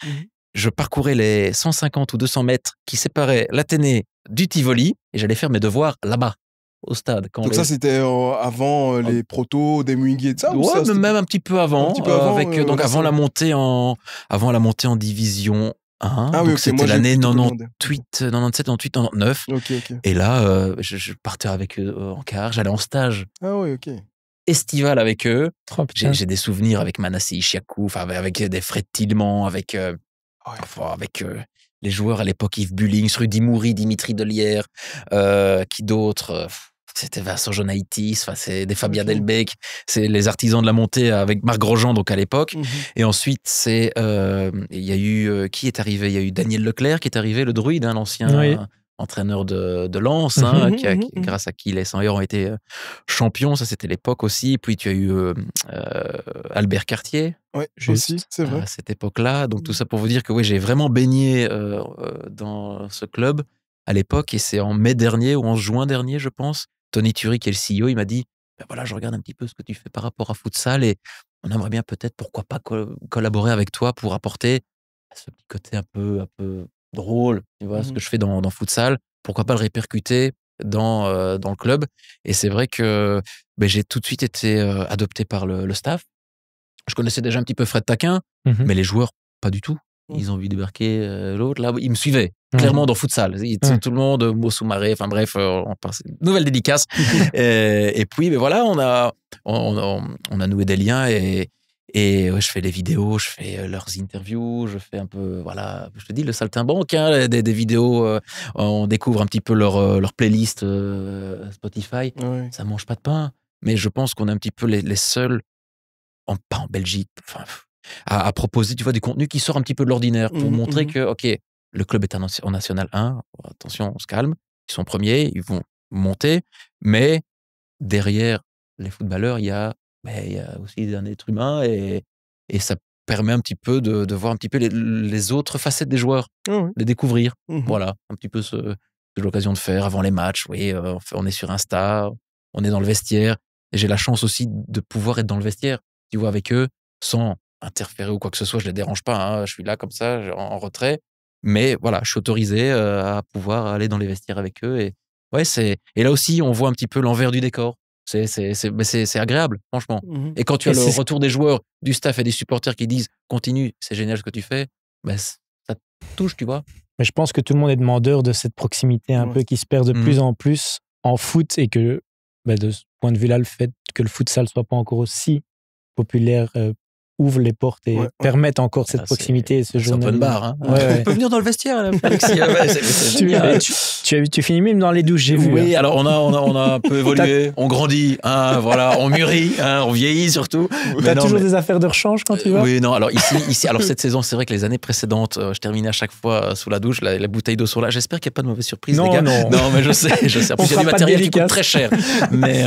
Je parcourais les 150 ou 200 mètres qui séparaient l'Athénée du Tivoli et j'allais faire mes devoirs là-bas, au stade. Donc ça, c'était avant les protos, des Mwingi et de ça? Ouais, mais même un petit peu avant. Donc avant la montée en division 1. Ah, donc oui, c'était l'année 97, 98, 99. Okay. Et là, je partais avec eux en car, j'allais en stage. Ah oui, ok. Estival avec eux. J'ai des souvenirs avec Manassi Ishiakou, avec des Fred Tillman, avec les joueurs à l'époque, Yves Bullings, Rudy Moury, Dimitri Delière, qui d'autres c'était Vincent Jonaitis, c'est des Fabien Delbecq, c'est les artisans de la montée avec Marc Grosjean donc à l'époque. Et ensuite, il y a eu qui est arrivé? Il y a eu Daniel Leclerc qui est arrivé, le druide, hein, l'ancien entraîneur de Lens, grâce à qui les 100 heures ont été champions. Ça, c'était l'époque aussi. Puis tu as eu Albert Cartier. Oui, aussi, c'est vrai. À cette époque-là. Donc tout ça pour vous dire que oui, j'ai vraiment baigné dans ce club à l'époque. Et c'est en mai dernier ou en juin dernier, je pense, Tony Thury, qui est le CEO, il m'a dit voilà, je regarde un petit peu ce que tu fais par rapport à futsal et on aimerait bien peut-être, pourquoi pas, collaborer avec toi pour apporter ce petit côté un peu drôle, tu vois, ce que je fais dans futsal, pourquoi pas le répercuter dans le club. Et c'est vrai que j'ai tout de suite été adopté par le staff. Je connaissais déjà un petit peu Fred Taquin, mais les joueurs, pas du tout. Ils ont vu débarquer l'autre. Là, ils me suivaient clairement dans futsal. Tout le monde, Mo Soumaré, enfin bref, on passe nouvelle dédicace. Et puis, mais voilà, on a noué des liens et je fais les vidéos, je fais leurs interviews, je fais un peu, voilà, je te dis, le saltimbanque, hein, des vidéos, on découvre un petit peu leur playlist Spotify. Ça mange pas de pain, mais je pense qu'on est un petit peu les seuls, pas en Belgique, enfin, à proposer, tu vois, du contenu qui sort un petit peu de l'ordinaire pour montrer que, ok, le club est en National 1, attention, on se calme, ils sont premiers, ils vont monter, mais derrière les footballeurs, il y a aussi un être humain et ça permet un petit peu de voir un petit peu les autres facettes des joueurs, les découvrir. Voilà, un petit peu j'ai l'occasion de faire avant les matchs. Oui, on est sur Insta, on est dans le vestiaire et j'ai la chance aussi de pouvoir être dans le vestiaire, tu vois, avec eux, sans interférer ou quoi que ce soit. Je les dérange pas, hein, je suis là comme ça, en retrait. Mais voilà, je suis autorisé à pouvoir aller dans les vestiaires avec eux et là aussi, on voit un petit peu l'envers du décor. C'est agréable, franchement. Et quand tu as le retour des joueurs, du staff et des supporters qui disent « Continue, c'est génial ce que tu fais », ça te touche, tu vois. Mais je pense que tout le monde est demandeur de cette proximité un peu qui se perd de plus en plus en foot et que, de ce point de vue-là, le fait que le futsal ne soit pas encore aussi populaire ouvrent les portes et permettent encore cette proximité et ce journalisme. C'est open bar. Hein. Ouais. On peut venir dans le vestiaire, Alexis. C'est génial. Tu finis même dans les douches, j'ai vu. Oui, alors on a un peu évolué, on grandit, hein, voilà, on mûrit, hein, on vieillit surtout. T'as toujours des affaires de rechange quand tu vas? Oui, non, alors ici, alors cette saison, c'est vrai que les années précédentes, je terminais à chaque fois sous la douche, la bouteille d'eau sur là. J'espère qu'il n'y a pas de mauvaise surprise, les gars. Non, mais je sais. En plus, il y a du matériel qui coûte très cher. Mais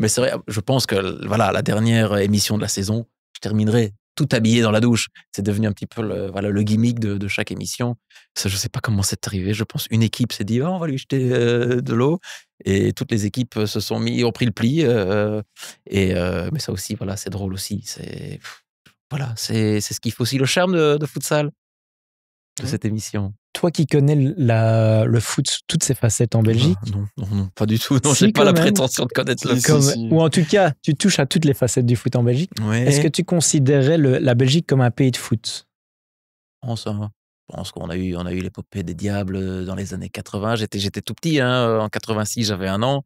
c'est vrai, je pense que voilà, la dernière émission de la saison, je terminerai tout habillé dans la douche. C'est devenu un petit peu le gimmick de chaque émission. Ça, je ne sais pas comment c'est arrivé. Je pense une équipe s'est dit on va lui jeter de l'eau et toutes les équipes se sont ont pris le pli. Mais ça aussi, voilà, c'est drôle aussi. C'est ce qui fait aussi le charme de futsal, de cette émission. Toi qui connais le foot sous toutes ses facettes en Belgique. Non, pas du tout. Non, j'ai pas la prétention de connaître le foot. Ou en tout cas, tu touches à toutes les facettes du foot en Belgique. Ouais. Est-ce que tu considérais la Belgique comme un pays de foot? Je pense qu'on a eu l'épopée des Diables dans les années 80. J'étais tout petit, hein. En 86, j'avais 1 an.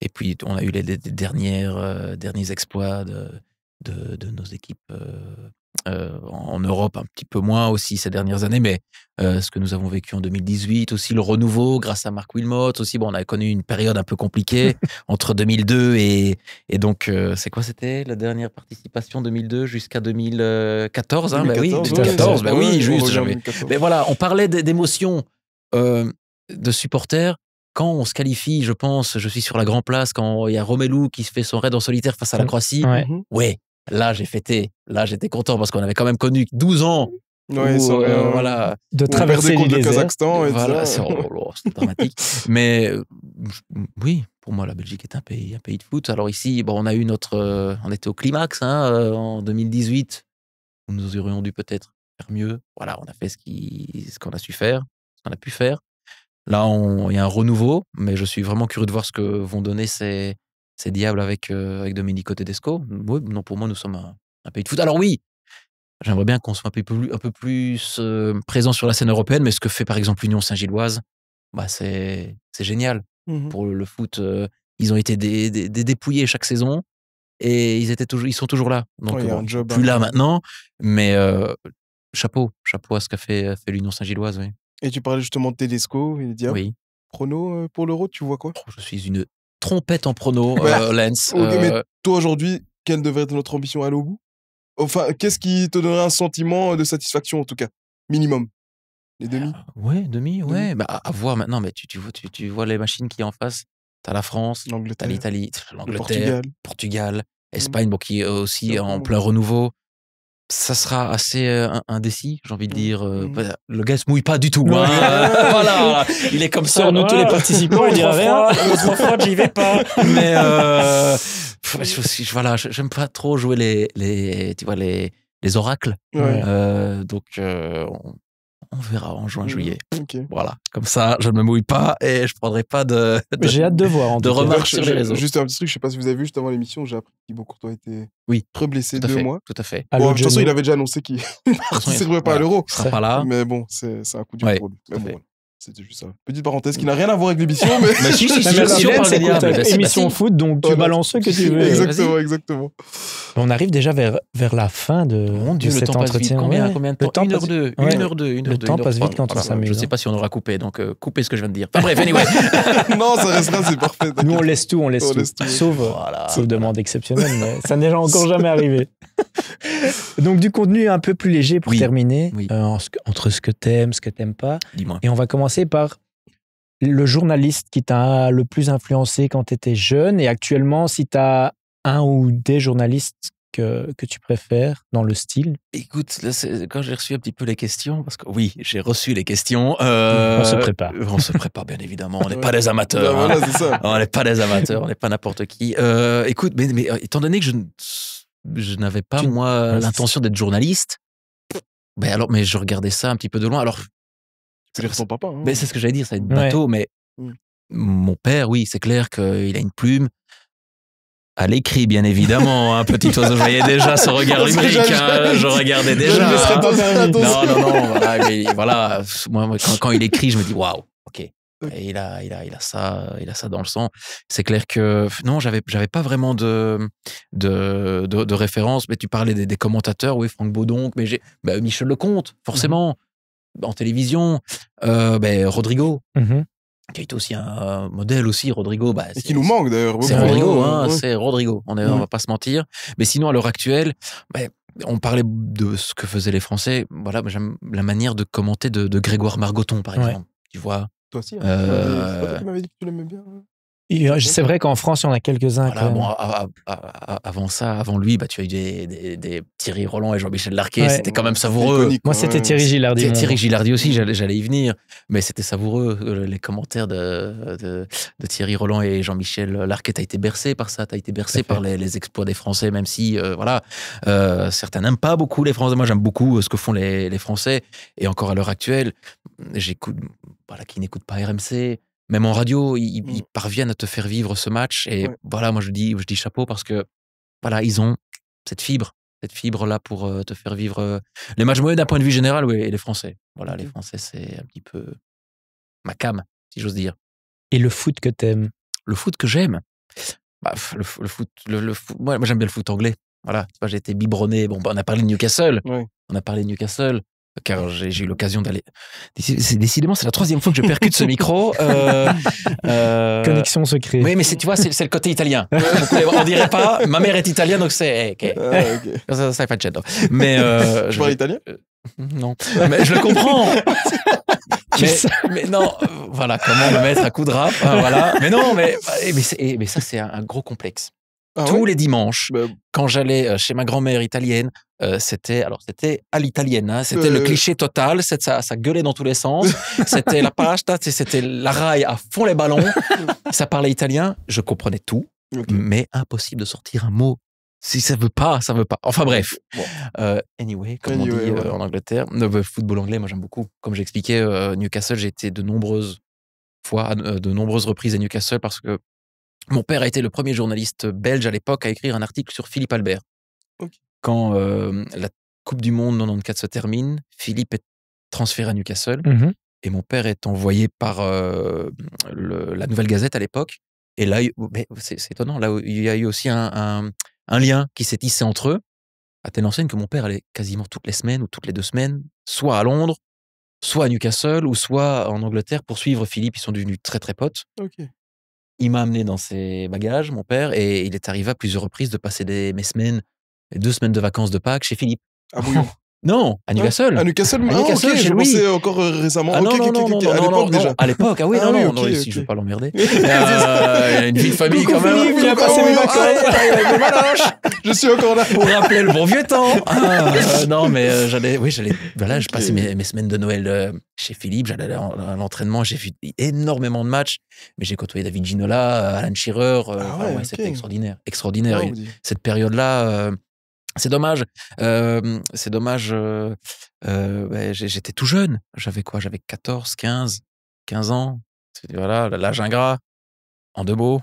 Et puis, on a eu les derniers exploits de nos équipes en Europe, un petit peu moins aussi ces dernières années, mais ce que nous avons vécu en 2018, aussi le renouveau grâce à Marc Wilmot, aussi, on a connu une période un peu compliquée entre 2002 et donc, c'était la dernière participation 2002 jusqu'à 2014, hein, 2014, oui, juste. Mais voilà, on parlait d'émotions de supporters. Quand on se qualifie, je pense, je suis sur la Grand Place, quand il y a Romelu qui se fait son raid en solitaire face à la Croatie, là, j'ai fêté. Là, j'étais content parce qu'on avait quand même connu 12 ans. Voilà. De traverser contre le Kazakhstan. Et voilà, c'est dramatique. Mais oui, pour moi, la Belgique est un pays de foot. Alors ici, on a eu on était au climax en 2018. Où nous aurions dû peut-être faire mieux. Voilà, on a fait ce qu'on a su faire, ce qu'on a pu faire. Là, il y a un renouveau, mais je suis vraiment curieux de voir ce que vont donner ces Diables avec Domenico Tedesco. Oui, non, pour moi, nous sommes un pays de foot. Alors oui, j'aimerais bien qu'on soit un peu plus présent sur la scène européenne, mais ce que fait par exemple l'Union Saint-Gilloise, c'est génial. Pour le foot, ils ont été dépouillés chaque saison et ils sont toujours là. Donc, plus là maintenant, mais chapeau à ce qu'a fait l'Union Saint-Gilloise. Oui. Et tu parlais justement de Tedesco et des Diables. Oui. Prono pour l'Euro, tu vois quoi? Je suis une trompette en prono, Lens. Mais toi, aujourd'hui, quelle devrait être notre ambition à aller au bout? Enfin, qu'est-ce qui te donnerait un sentiment de satisfaction, en tout cas? Minimum. Les demi? Demi. À voir maintenant, mais tu vois les machines qui en face. T'as la France, t'as l'Italie, l'Angleterre, Portugal, Espagne, qui est aussi en plein renouveau. Ça sera assez indécis, j'ai envie de dire. Le gars se mouille pas du tout. Voilà, il est comme ça. Nous, tous les participants, on dirait rien. Trop j'y vais pas. Mais voilà, j'aime pas trop jouer les oracles. Donc on verra en juin, juillet. Okay. Voilà, comme ça, je ne me mouille pas et je prendrai pas de j'ai hâte de voir. De remarques sur les réseaux. Juste un petit truc, je sais pas si vous avez vu juste avant l'émission, j'ai appris que Thibaut Courtois était très blessé 2 mois. Tout à fait. Bon, de toute façon, il avait déjà annoncé qu'il ne participerait pas à l'Euro. Il sera pas là. Mais bon, c'est un coup dur pour lui. Mais bon, c'était juste ça. Petite parenthèse qui n'a rien à voir avec l'émission, mais. Émission foot, donc tu balances ce que tu veux. Exactement. On arrive déjà vers la fin de cet entretien. Combien de temps? 1h02. Le temps passe vite quand on s'amuse. Je ne sais pas si on aura coupé, donc coupez ce que je viens de dire. Enfin bref, anyway. Non, ça restera, c'est parfait. Nous, on laisse tout. Sauf demande exceptionnelle, mais ça n'est encore jamais arrivé. Donc, du contenu un peu plus léger pour terminer, entre ce que t'aimes pas. Dis-moi. Et on va commencer par le journaliste qui t'a le plus influencé quand tu étais jeune et actuellement, si tu as un ou des journalistes que tu préfères dans le style. Écoute, là, quand j'ai reçu un petit peu les questions, parce que oui, j'ai reçu les questions. On se prépare. On se prépare, bien évidemment. On n'est pas des amateurs. Voilà, c'est ça. On n'est pas des amateurs, on n'est pas n'importe qui. Écoute, mais étant donné que je n'avais pas, l'intention d'être journaliste, mais je regardais ça un petit peu de loin. Alors, tu lire ton papa. Mais c'est ce que j'allais dire, ça va être bateau, mais mon père, oui, c'est clair qu'il a une plume. À l'écrit, bien évidemment, petit oiseau, je voyais déjà ce regard lubrique, je regardais déjà. Je ne laisserai pas permis. Non, voilà, moi, quand il écrit, je me dis, waouh, ok, Et il a ça dans le sang. C'est clair que non, j'avais pas vraiment de référence. Mais tu parlais des commentateurs, oui, Franck Baudonc, mais Michel Lecomte, forcément, en télévision, Rodrigo. Qui a été aussi un modèle aussi, Rodrigo. Et qui nous manque d'ailleurs. C'est Rodrigo, c'est Rodrigo. On va pas se mentir. Mais sinon, à l'heure actuelle, on parlait de ce que faisaient les Français. Voilà, j'aime la manière de commenter de Grégoire Margoton, par exemple. Tu vois. Toi aussi. C'est pas toi qui m'avais dit que tu l'aimais bien. C'est vrai qu'en France, il y en a quelques-uns. Voilà, bon, avant lui, tu as eu des Thierry Roland et Jean-Michel Larquet. C'était quand même savoureux. Iconique, moi, c'était Thierry Gilardi. Thierry Gilardi aussi, j'allais y venir. Mais c'était savoureux. Les commentaires de Thierry Roland et Jean-Michel Larquet, t'as été bercé par ça. T'as été bercé par les exploits des Français, même si, certains n'aiment pas beaucoup les Français. Moi, j'aime beaucoup ce que font les Français. Et encore à l'heure actuelle, j'écoute, qui n'écoute pas RMC. Même en radio, ils parviennent à te faire vivre ce match. Et voilà, moi je dis chapeau parce que voilà, ils ont cette fibre-là pour te faire vivre les matchs moyens d'un point de vue général, oui, et les Français. Voilà, les Français, c'est un petit peu ma came, si j'ose dire. Et le foot que t'aimes? Le foot que j'aime, le foot, moi j'aime bien le foot anglais. Voilà, j'ai été biberonné. Bon, on a parlé de Newcastle. Car j'ai eu l'occasion d'aller. Décidément, c'est la 3e fois que je percute ce micro. Connexion secret. Oui, mais tu vois, c'est le côté italien. On dirait pas. Ma mère est italienne, donc c'est. Ça fait pas de chat. Mais je parle italien. Non, mais je le comprends. mais non, voilà, comment me mettre à coup de rap. Voilà. Mais non, mais ça c'est un gros complexe. Tous les dimanches, quand j'allais chez ma grand-mère italienne, c'était à l'italienne, hein, c'était le cliché total, ça gueulait dans tous les sens, c'était la pasta, c'était la raille à fond les ballons, ça parlait italien, je comprenais tout, mais impossible de sortir un mot. Si ça veut pas, ça veut pas. Enfin bref. Anyway, comme on dit en Angleterre, le football anglais, moi j'aime beaucoup. Comme j'expliquais, Newcastle, j'ai été de nombreuses fois, de nombreuses reprises à Newcastle parce que mon père a été le premier journaliste belge à l'époque à écrire un article sur Philippe Albert. Quand la Coupe du Monde 94 se termine, Philippe est transféré à Newcastle et mon père est envoyé par la Nouvelle Gazette à l'époque. Et là, c'est étonnant, là il y a eu aussi un lien qui s'est tissé entre eux, à telle enseigne que mon père allait quasiment toutes les semaines ou toutes les 2 semaines, soit à Londres, soit à Newcastle, ou soit en Angleterre pour suivre Philippe. Ils sont devenus très très potes. Il m'a amené dans ses bagages, mon père, et il est arrivé à plusieurs reprises de passer mes semaines, les 2 semaines de vacances de Pâques chez Philippe. Ah Bouillon. Non, à Newcastle. À Newcastle, chez je lui. pensais encore récemment. Ah, à l'époque déjà. À l'époque, ah oui, non, ici je vais pas l'emmerder. Il y a une vie de famille quand même. Philippe, il a passé mes vacances. Je suis encore là. Pour rappeler le bon vieux temps. Non, mais je passais mes semaines de Noël chez Philippe, j'allais à l'entraînement, j'ai vu énormément de matchs, mais j'ai côtoyé David Ginola, Alan Shearer, c'était extraordinaire. Cette période-là, c'est dommage. J'étais tout jeune. J'avais quoi? J'avais 14, 15 ans. Voilà, l'âge ingrat. En 2 mots.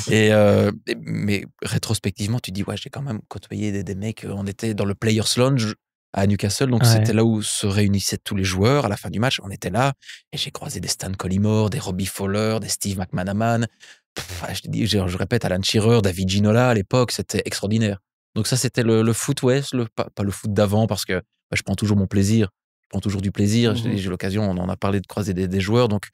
Mais rétrospectivement, tu dis, j'ai quand même côtoyé des mecs. On était dans le Players Lounge à Newcastle. Donc, c'était là où se réunissaient tous les joueurs. À la fin du match, on était là. Et j'ai croisé des Stan Collymore, des Robbie Fowler, des Steve McManaman. Je répète, Alan Shearer, David Ginola à l'époque. C'était extraordinaire. Donc ça, c'était le foot, pas le foot d'avant, parce que je prends toujours mon plaisir. Je prends toujours du plaisir. J'ai l'occasion, on en a parlé, de croiser des joueurs. Donc,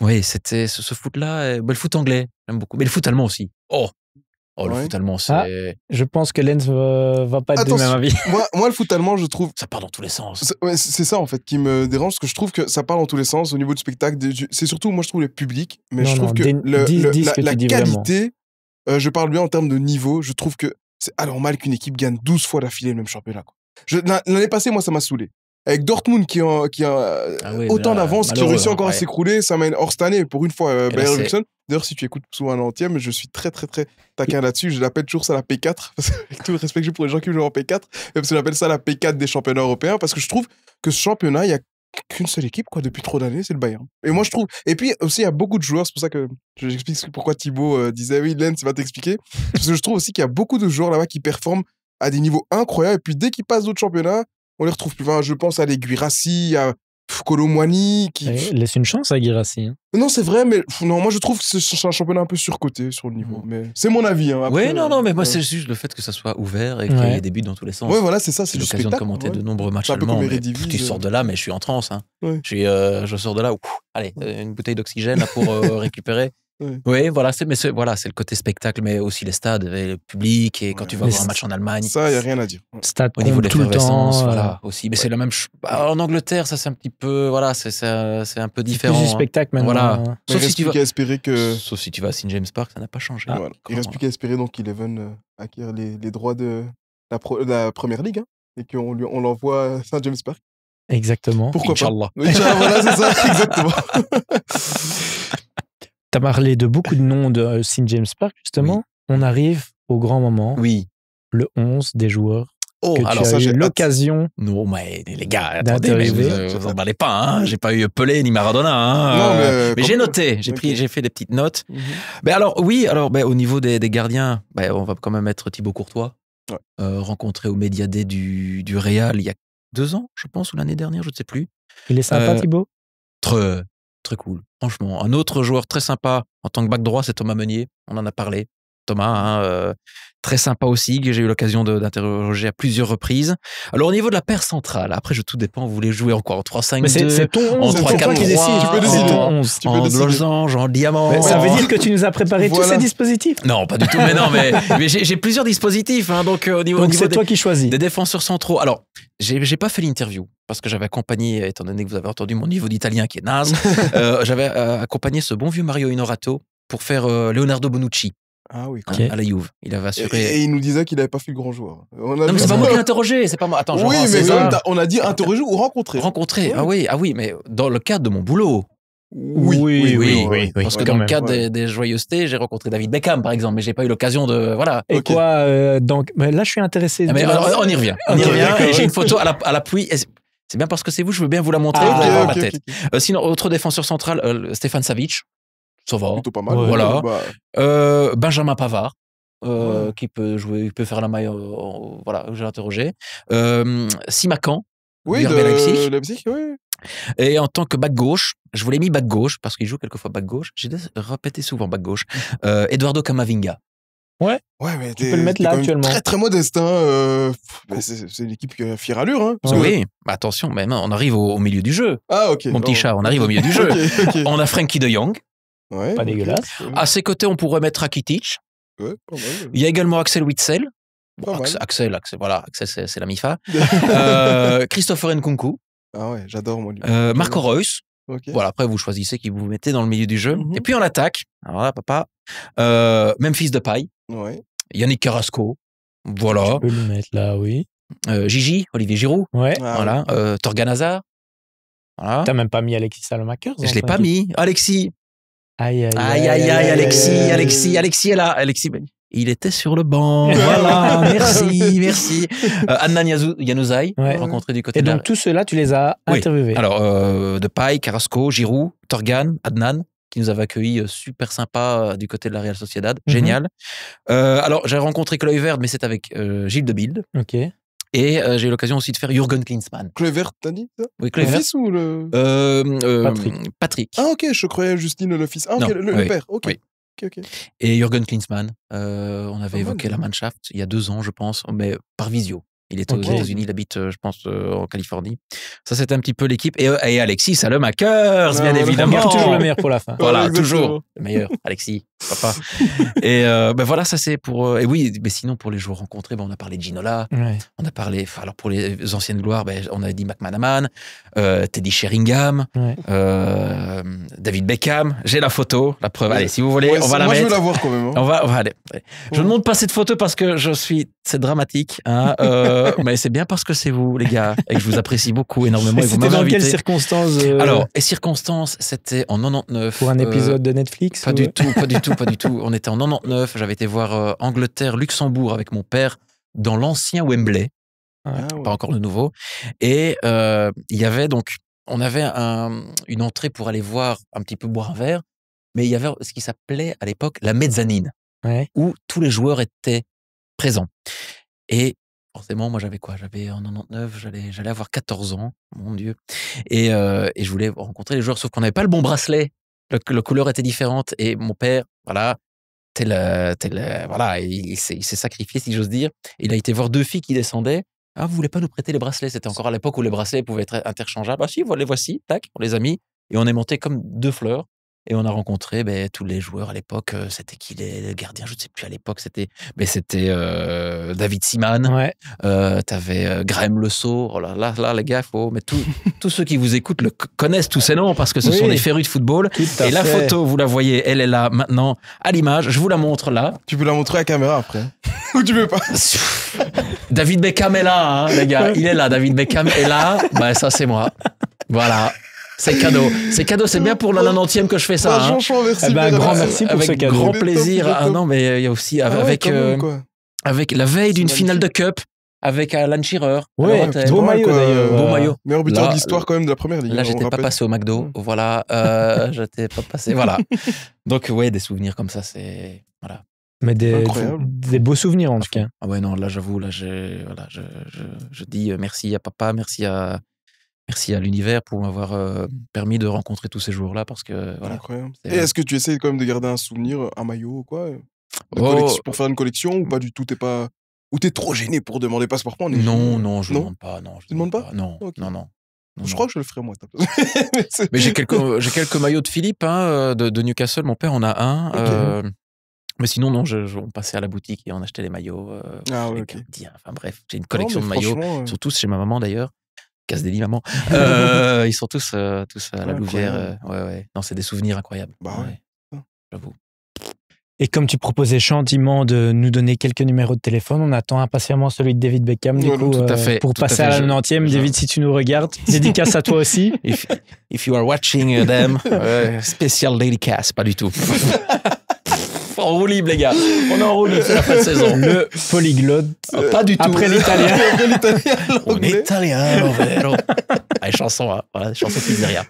oui, c'était ce foot-là. Le foot anglais, j'aime beaucoup. Mais le foot allemand aussi. Le foot allemand, c'est... je pense que Lens va pas être du même avis. Moi, le foot allemand, je trouve... Ça part dans tous les sens. C'est ça, en fait, qui me dérange, parce que je trouve que ça part dans tous les sens au niveau du spectacle. C'est surtout, moi, je trouve, le public. Mais je trouve que la qualité... je parle bien en termes de niveau. Je trouve que c'est anormal qu'une équipe gagne 12 fois d'affilée le même championnat. L'année passée, moi, ça m'a saoulé. Avec Dortmund qui a autant d'avance, qui réussit encore à s'écrouler, ça mène hors cette année. Pour une fois, Bayer Leverkusen. D'ailleurs, si tu écoutes souvent l'antième, je suis très, très, très taquin là-dessus. Je l'appelle toujours ça la P4, parce que, avec tout le respect que j'ai pour les gens qui jouent en P4, parce que j'appelle ça la P4 des championnats européens, parce que je trouve que ce championnat, il n'y a qu'une seule équipe depuis trop d'années, c'est le Bayern. Et moi, je trouve... Et puis aussi, il y a beaucoup de joueurs, c'est pour ça que j'explique pourquoi Thibaut disait « Oui, Lens, il va t'expliquer ». Parce que je trouve aussi qu'il y a beaucoup de joueurs là-bas qui performent à des niveaux incroyables, et puis dès qu'ils passent d'autres championnats, on les retrouve plus. Enfin, je pense à les Guirassy, Kolo Muani qui... Laisse une chance à Guirassy. Hein. Non, c'est vrai, mais non, moi je trouve que c'est un championnat un peu surcoté sur le niveau. Mais c'est mon avis. Hein, oui, non, mais moi c'est juste le fait que ça soit ouvert et qu'il y ait des buts dans tous les sens. Ouais, voilà, c'est ça, c'est du l'occasion de commenter de nombreux matchs allemands. Tu sors de là, mais je suis en transe. Hein. Ouais. Je sors de là, allez, une bouteille d'oxygène là, pour récupérer. Oui, voilà, c'est le côté spectacle, mais aussi les stades, et le public, et quand tu vas voir un match en Allemagne. Ça, il n'y a rien à dire. Stade au niveau de l'effervescence, voilà, aussi. Mais c'est la même chose. En Angleterre, ça c'est un petit peu, voilà, c'est un peu différent. C'est plus du spectacle maintenant. Voilà. Sauf si tu vas espérer que. Sauf si tu vas à St. James Park, ça n'a pas changé. Voilà. Il reste plus qu'à espérer donc qu'Eleven acquiert les droits de la première ligue, hein, et qu'on l'envoie à St. James Park. Exactement. Pourquoi Inch'Allah. pas. Inch'Allah, voilà, c'est ça, exactement. Tu as parlé de beaucoup de noms de St. James Park, justement. Oui. On arrive au grand moment. Oui. Le 11 des joueurs. Oh, que alors tu as eu l'occasion. Non, mais les gars, attendez, mais vous emballez pas, hein. J'ai pas eu Pelé ni Maradona, hein. Non, mais j'ai noté, j'ai fait des petites notes. Mais alors, oui, au niveau des gardiens, on va quand même mettre Thibaut Courtois, rencontré au Media Day du Real il y a 2 ans, je pense, ou l'année dernière, je ne sais plus. Il est sympa, Thibaut. Très cool, franchement. Un autre joueur très sympa en tant que back droit, c'est Thomas Meunier. On en a parlé. Thomas, très sympa aussi, que j'ai eu l'occasion d'interroger à plusieurs reprises. Alors, au niveau de la paire centrale, après, tout dépend, vous voulez jouer en quoi? En 3-5-2, c'est ton 11, en 3-4-3, tu peux décider. En losange, en diamant. Mais ça veut dire que tu nous as préparé tous ces dispositifs? Non, pas du tout, mais j'ai plusieurs dispositifs. Hein, donc, au niveau c'est toi qui choisis. Des défenseurs centraux. Alors, j'ai pas fait l'interview parce que j'avais accompagné, étant donné que vous avez entendu mon niveau d'italien qui est naze, j'avais accompagné ce bon vieux Mario Inorato pour faire Leonardo Bonucci. Ah oui, à la Juve. Il avait assuré. Et il nous disait qu'il n'avait pas fait le grand joueur. Non, mais c'est pas moi qui l'ai interrogé. C'est pas moi. Attends, oui, mais on a dit interroger ou rencontrer. Rencontrer. Oui. Ah oui, mais dans le cadre de mon boulot. Oui. Parce que dans le cadre des joyeusetés, j'ai rencontré David Beckham, par exemple, mais j'ai pas eu l'occasion de. Voilà. Et quoi donc, mais là, je suis intéressé. Mais on y revient. Et j'ai une photo à l'appui. C'est bien parce que c'est vous, je veux bien vous la montrer. Vous allez voir la tête. Sinon, autre défenseur central, Stéphane Savic. Ça va. Plutôt pas mal. Voilà. Benjamin Pavard. Qui peut jouer, il peut faire la maille, voilà, j'ai interrogé. Simakan, oui, de Leipzig, oui. Et en tant que back gauche, je vous l'ai mis back gauche parce qu'il joue quelquefois back gauche. J'ai répété souvent back gauche. Eduardo Camavinga. Ouais, mais tu peux le mettre là actuellement. Très très modeste, hein. C'est une équipe qui a fière allure, hein. Oui, attention, mais non, on arrive au milieu du jeu. Ah ok. Mon petit chat, on arrive au milieu du jeu. On a Frenkie de Jong. Ouais, pas dégueulasse. À ses côtés, on pourrait mettre Rakitic. Ouais, pas mal. Il y a également Axel Witsel. Axel, voilà, Axel, c'est la MIFA. Christopher Nkunku. Ah ouais, j'adore moi. Marco Reus. Okay. Voilà, après vous choisissez qui vous mettez dans le milieu du jeu. Et puis en attaque, alors là, papa, Memphis Depay. Ouais. Yannick Carrasco. Voilà. Tu peux le mettre là, oui. Gigi, Olivier Giroud. Ouais. Voilà. Torgan Hazard. Voilà. T'as même pas mis Alexis Salomakers. Je l'ai pas mis. Alexis. Aïe, Alexis est là. Alexis, il était sur le banc. Voilà, merci. Adnan Januzaj, rencontré du côté de la... Et donc, tous ceux-là, tu les as interviewés. Alors, Depay, Carrasco, Giroud, Torgan, Adnan, qui nous avait accueillis super sympa du côté de la Real Sociedad. Génial. Alors, j'ai rencontré Kluivert, mais c'est avec Gilles de Bilde. Ok. Et j'ai eu l'occasion aussi de faire Jürgen Klinsmann. Kluivert, t'as dit ça? Oui, Kluivert. Le fils ou le... Patrick. Ah ok, je croyais Justine le fils. Ah ok, le père, ok. Oui. Okay. Et Jürgen Klinsmann, on avait évoqué la Mannschaft il y a 2 ans, je pense, mais par visio. Il est aux États-Unis, il habite, je pense, en Californie. Ça, c'était un petit peu l'équipe. Et Alexis Salomakers, bien évidemment. On garde toujours le meilleur pour la fin. Voilà, toujours le meilleur. Alexis, papa. Et voilà, ça c'est pour... et oui, mais sinon, pour les joueurs rencontrés, on a parlé de Ginola. Ouais. On a parlé... Alors, pour les anciennes gloires, on a dit McManaman, Teddy Sheringham, David Beckham. J'ai la photo, la preuve. Allez, si vous voulez, on va la mettre. Moi, je veux la voir quand même. Hein. On va aller. Je ne montre pas cette photo parce que c'est dramatique. Hein, mais c'est bien parce que c'est vous, les gars, et que je vous apprécie beaucoup, énormément. Et c'était dans quelles circonstances Alors, les circonstances, c'était en 99. Pour un épisode de Netflix Pas du tout. On était en 99. J'avais été voir Angleterre-Luxembourg avec mon père dans l'ancien Wembley. Pas encore le nouveau. Et il y avait donc... On avait une entrée pour aller voir un petit peu boire un verre, mais il y avait ce qui s'appelait à l'époque la mezzanine, où tous les joueurs étaient présents. Et forcément, moi j'avais quoi? J'avais en 99, j'allais avoir 14 ans, mon Dieu. Et je voulais rencontrer les joueurs, sauf qu'on n'avait pas le bon bracelet. La couleur était différente. Et mon père, voilà, voilà, il s'est sacrifié, si j'ose dire. Il a été voir 2 filles qui descendaient. Ah, vous voulez pas nous prêter les bracelets? C'était encore à l'époque où les bracelets pouvaient être interchangeables. Ah si, les voici, tac, on les a mis. Et on est monté comme 2 fleurs. Et on a rencontré tous les joueurs à l'époque. C'était qui les gardiens? Je ne sais plus à l'époque. C'était David Seaman. Ouais. T'avais Graham Le Saux. Oh là, les gars, faut. Mais tous ceux qui vous écoutent connaissent tous ces noms parce que ce sont des férus de football. Et la photo, vous la voyez, elle est là maintenant à l'image. Je vous la montre là. Tu peux la montrer à la caméra après. Ou tu veux pas? David Beckham est là, hein, les gars. Il est là. David Beckham est là. Bah, ça, c'est moi. Voilà. C'est cadeau. C'est bien pour la 90e que je fais ça. Hein. Merci. Grand merci pour avec ce cadeau. Grand plaisir. Ah non, mais il y a aussi avec la veille d'une finale de Cup avec Alan Shearer. Ouais, beau maillot d'ailleurs. Beau maillot. Meilleur buteur de l'histoire quand même de la première ligue. Là, j'étais pas passé au McDo. Voilà. J'étais pas passé. Voilà. Donc, ouais, des souvenirs comme ça, c'est. Voilà. Mais des beaux souvenirs en tout cas. Ah ouais, non, là, j'avoue, là, je dis merci à papa, merci à l'univers pour m'avoir permis de rencontrer tous ces joueurs-là parce que voilà. Incroyable. Et est-ce que tu essaies quand même de garder un souvenir, un maillot ou quoi pour faire une collection ou pas du tout? Ou t'es trop gêné pour demander passeport? Non, je ne demande pas. Non, tu demandes pas? Non, okay. non. Je crois que je le ferai moi. Mais j'ai quelques maillots de Philippe hein, de Newcastle. Mon père en a un. Okay. Mais sinon, non, on passait à la boutique et on achetait les maillots. Enfin bref, j'ai une collection de maillots, surtout chez ma maman d'ailleurs. Casse-délit, maman. Ils sont tous à la Louvière. Ouais. Non, c'est des souvenirs incroyables. Bah ouais. J'avoue. Et comme tu proposais gentiment de nous donner quelques numéros de téléphone, on attend impatiemment celui de David Beckham. Du coup, tout à fait, pour passer à la 90e. David, si tu nous regardes, dédicace à toi aussi. If you are watching them, spécial dédicace, pas du tout. En roue libre, les gars. On est en roue libre, c'est la fin de saison. Le polyglotte. Pas du tout. Après l'italien. En italien, vero. Les chansons, hein. Voilà, chansons pizzeria.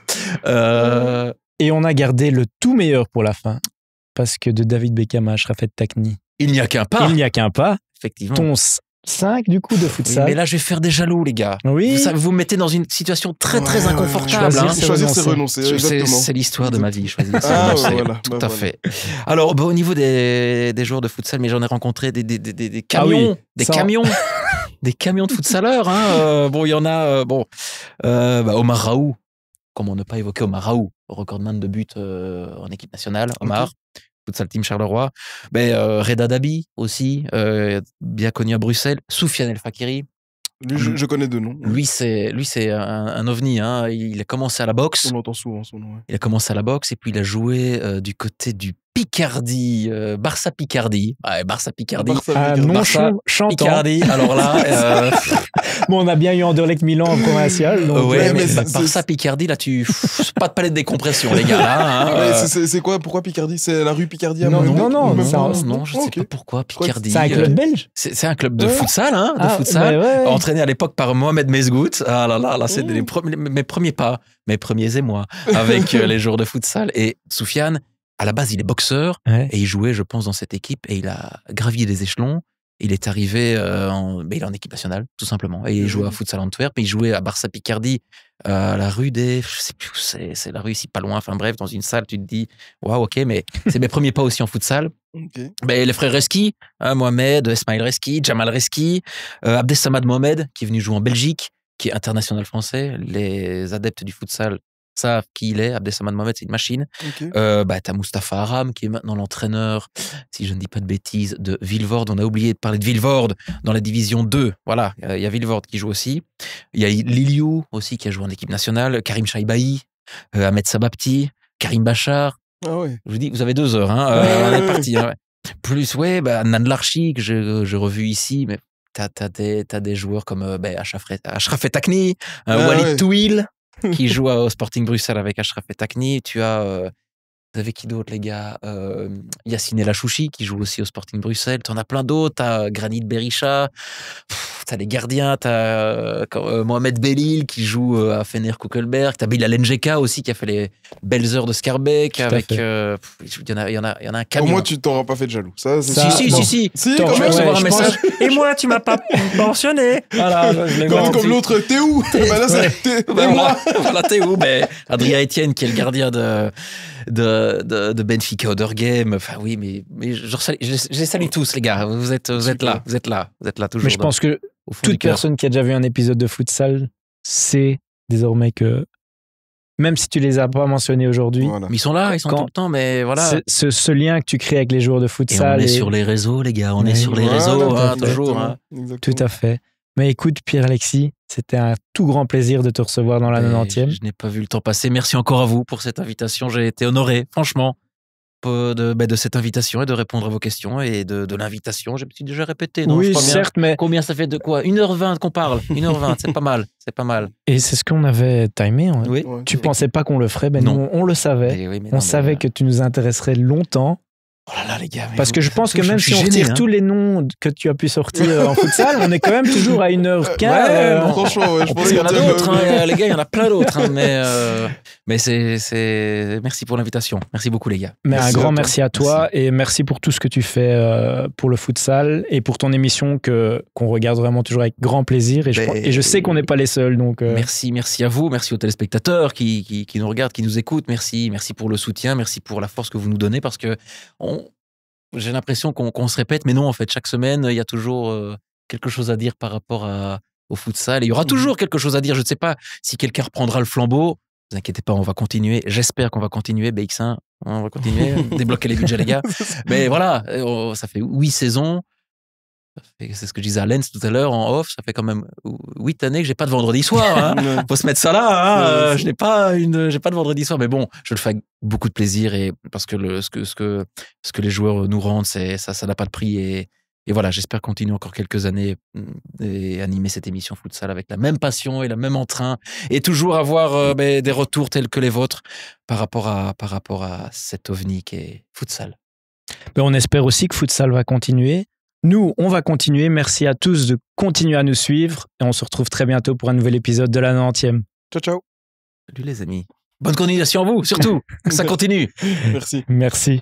Et on a gardé le tout meilleur pour la fin. Parce que de David Beckham à Achraf Hakimi. Il n'y a qu'un pas. Effectivement. Ton 5 du coup de futsal. Oui, mais là, je vais faire des jaloux, les gars. Oui. Vous me mettez dans une situation très inconfortable. Choisir, c'est renoncer. C'est l'histoire de ma vie. Choisir, c'est renoncer. Voilà, tout à fait. Alors, au niveau des joueurs de futsal, mais j'en ai rencontré des camions. Des camions de futsaleurs. Hein. Bon, il y en a. Omar Raoult. Comment ne pas évoquer Omar Raoult, recordman de buts en équipe nationale. Omar. Okay. Futsal Team Charleroi. Reda Dabi aussi, bien connu à Bruxelles. Soufiane El Fakiri. Lui, je connais deux noms. Lui, c'est un ovni. Hein. Il a commencé à la boxe. On entend souvent son nom. Ouais. Il a commencé à la boxe et puis il a joué du côté du Picardie, Barça Picardie. Ouais, Barça Picardie. Barça Picardie. Alors là. Bon, on a bien eu Anderlecht Milan en provincial. Mais Barça Picardie, là, pas de palette de décompression, les gars. Là, hein, c'est quoi? Pourquoi Picardie? C'est la rue Picardie à Non, je sais pas pourquoi Picardie. C'est un club belge? C'est un club de futsal, hein, entraîné à l'époque par Mohamed Mezgout. Ah là, c'est mes premiers pas, mes premiers émois avec les joueurs de futsal. Et Soufiane, à la base, il est boxeur et il jouait, je pense, dans cette équipe et il a gravi les échelons. Il est arrivé il est en équipe nationale, tout simplement. Et il jouait à Futsal Antwerp, il jouait à Barça Picardie, à la rue des... Je sais plus où c'est la rue ici, pas loin. Enfin bref, dans une salle, tu te dis, waouh, ok, mais c'est mes premiers pas aussi en futsal. Okay. Les frères Reski, Mohamed, Esmail Reski, Jamal Reski, Abdessamad Mohamed, qui est venu jouer en Belgique, qui est international français. Les adeptes du futsal savent qui il est. Abdessamad Mohamed, c'est une machine. Okay. T'as Mustapha Aram, qui est maintenant l'entraîneur, si je ne dis pas de bêtises, de Vilvoorde. On a oublié de parler de Vilvoorde dans la division 2. Voilà, il y a Vilvoorde qui joue aussi. Il y a Liliou aussi, qui a joué en équipe nationale. Karim Chaibaï, Ahmed Sabapti, Karim Bachar. Ah ouais. Je vous dis, vous avez 2 heures. Hein, on est parti. Hein, ouais. Plus, Nan Larchi, que j'ai revu ici, mais t'as des joueurs comme Achraf Hakimi, Walid Touil, qui joue au Sporting Bruxelles avec Achraf Hakimi. Tu as Vous avez qui d'autre, les gars? Yacine El Achouchi, qui joue aussi au Sporting Bruxelles. T'en as plein d'autres. T'as Granit Berisha. T'as les gardiens. T'as Mohamed Belil, qui joue à Fener Kuckelberg. T'as Bilal Njeka aussi, qui a fait les belles heures de Scarbeck. Avec, il y en a un camion. Au moins, tu t'auras pas fait de jaloux. Ça, Si. Si, quand même. Recevoir un message. Et moi, tu m'as pas mentionné. Voilà. Comme l'autre, t'es où? Bah là, c'est moi. Voilà, t'es où? Adrien Etienne, qui est le gardien de Benfica Odergame. Enfin, oui, mais je les salue tous, les gars. Vous êtes là toujours. Mais je pense que toute personne qui a déjà vu un épisode de futsal sait désormais que même si tu les as pas mentionnés aujourd'hui, Voilà. ils sont là, ils sont tout le temps, mais voilà. Ce lien que tu crées avec les joueurs de futsal. Et on est sur les réseaux, les gars. On est sur les réseaux, toujours. Hein. Tout à fait. Mais écoute, Pierre-Alexis, c'était un tout grand plaisir de te recevoir dans la 90e. Je n'ai pas vu le temps passer. Merci encore à vous pour cette invitation. J'ai été honoré, franchement, de cette invitation et de répondre à vos questions et de l'invitation. Je me suis déjà répété, non? Oui, certes, mais... Combien ça fait de quoi? 1h20 qu'on parle. 1h20, c'est pas mal. C'est pas mal. Et c'est ce qu'on avait timé. Hein. Oui. Tu pensais pas qu'on le ferait, ben non. Nous, on le savait. On savait que tu nous intéresserais longtemps. Oh là là, les gars. Parce que je pense que même si on retire tous les noms que tu as pu sortir en futsal, on est quand même toujours à 1h15. Franchement, je pense qu'il y en a d'autres. Les gars, il y en a plein d'autres. Mais c'est... Merci pour l'invitation. Merci beaucoup, les gars. Mais un grand merci à toi et merci pour tout ce que tu fais pour le futsal et pour ton émission qu'on regarde vraiment toujours avec grand plaisir. Et je sais qu'on n'est pas les seuls. Donc, Merci à vous. Merci aux téléspectateurs qui nous regardent, qui nous écoutent. Merci pour le soutien. Merci pour la force que vous nous donnez parce que j'ai l'impression qu'on se répète, mais non, en fait, chaque semaine, il y a toujours quelque chose à dire par rapport au futsal. Et il y aura toujours quelque chose à dire. Je ne sais pas si quelqu'un reprendra le flambeau. Ne vous inquiétez pas, on va continuer. J'espère qu'on va continuer, BX1. On va continuer, débloquer les budgets, les gars. Mais voilà, ça fait 8 saisons. C'est ce que je disais à Lens tout à l'heure en off. Ça fait quand même 8 années que j'ai pas de vendredi soir. Hein. Faut se mettre ça là. Hein. Je n'ai pas de vendredi soir. Mais bon, je le fais avec beaucoup de plaisir et parce que ce que les joueurs nous rendent, ça n'a pas de prix et voilà. J'espère continuer encore quelques années et animer cette émission futsal avec la même passion et le même entrain et toujours avoir des retours tels que les vôtres par rapport à cet ovni qui est futsal. Mais on espère aussi que futsal va continuer. Nous, on va continuer. Merci à tous de continuer à nous suivre et on se retrouve très bientôt pour un nouvel épisode de la 90e. Ciao, ciao. Salut les amis. Bonne continuation à vous, surtout. Que ça continue. Merci. Merci.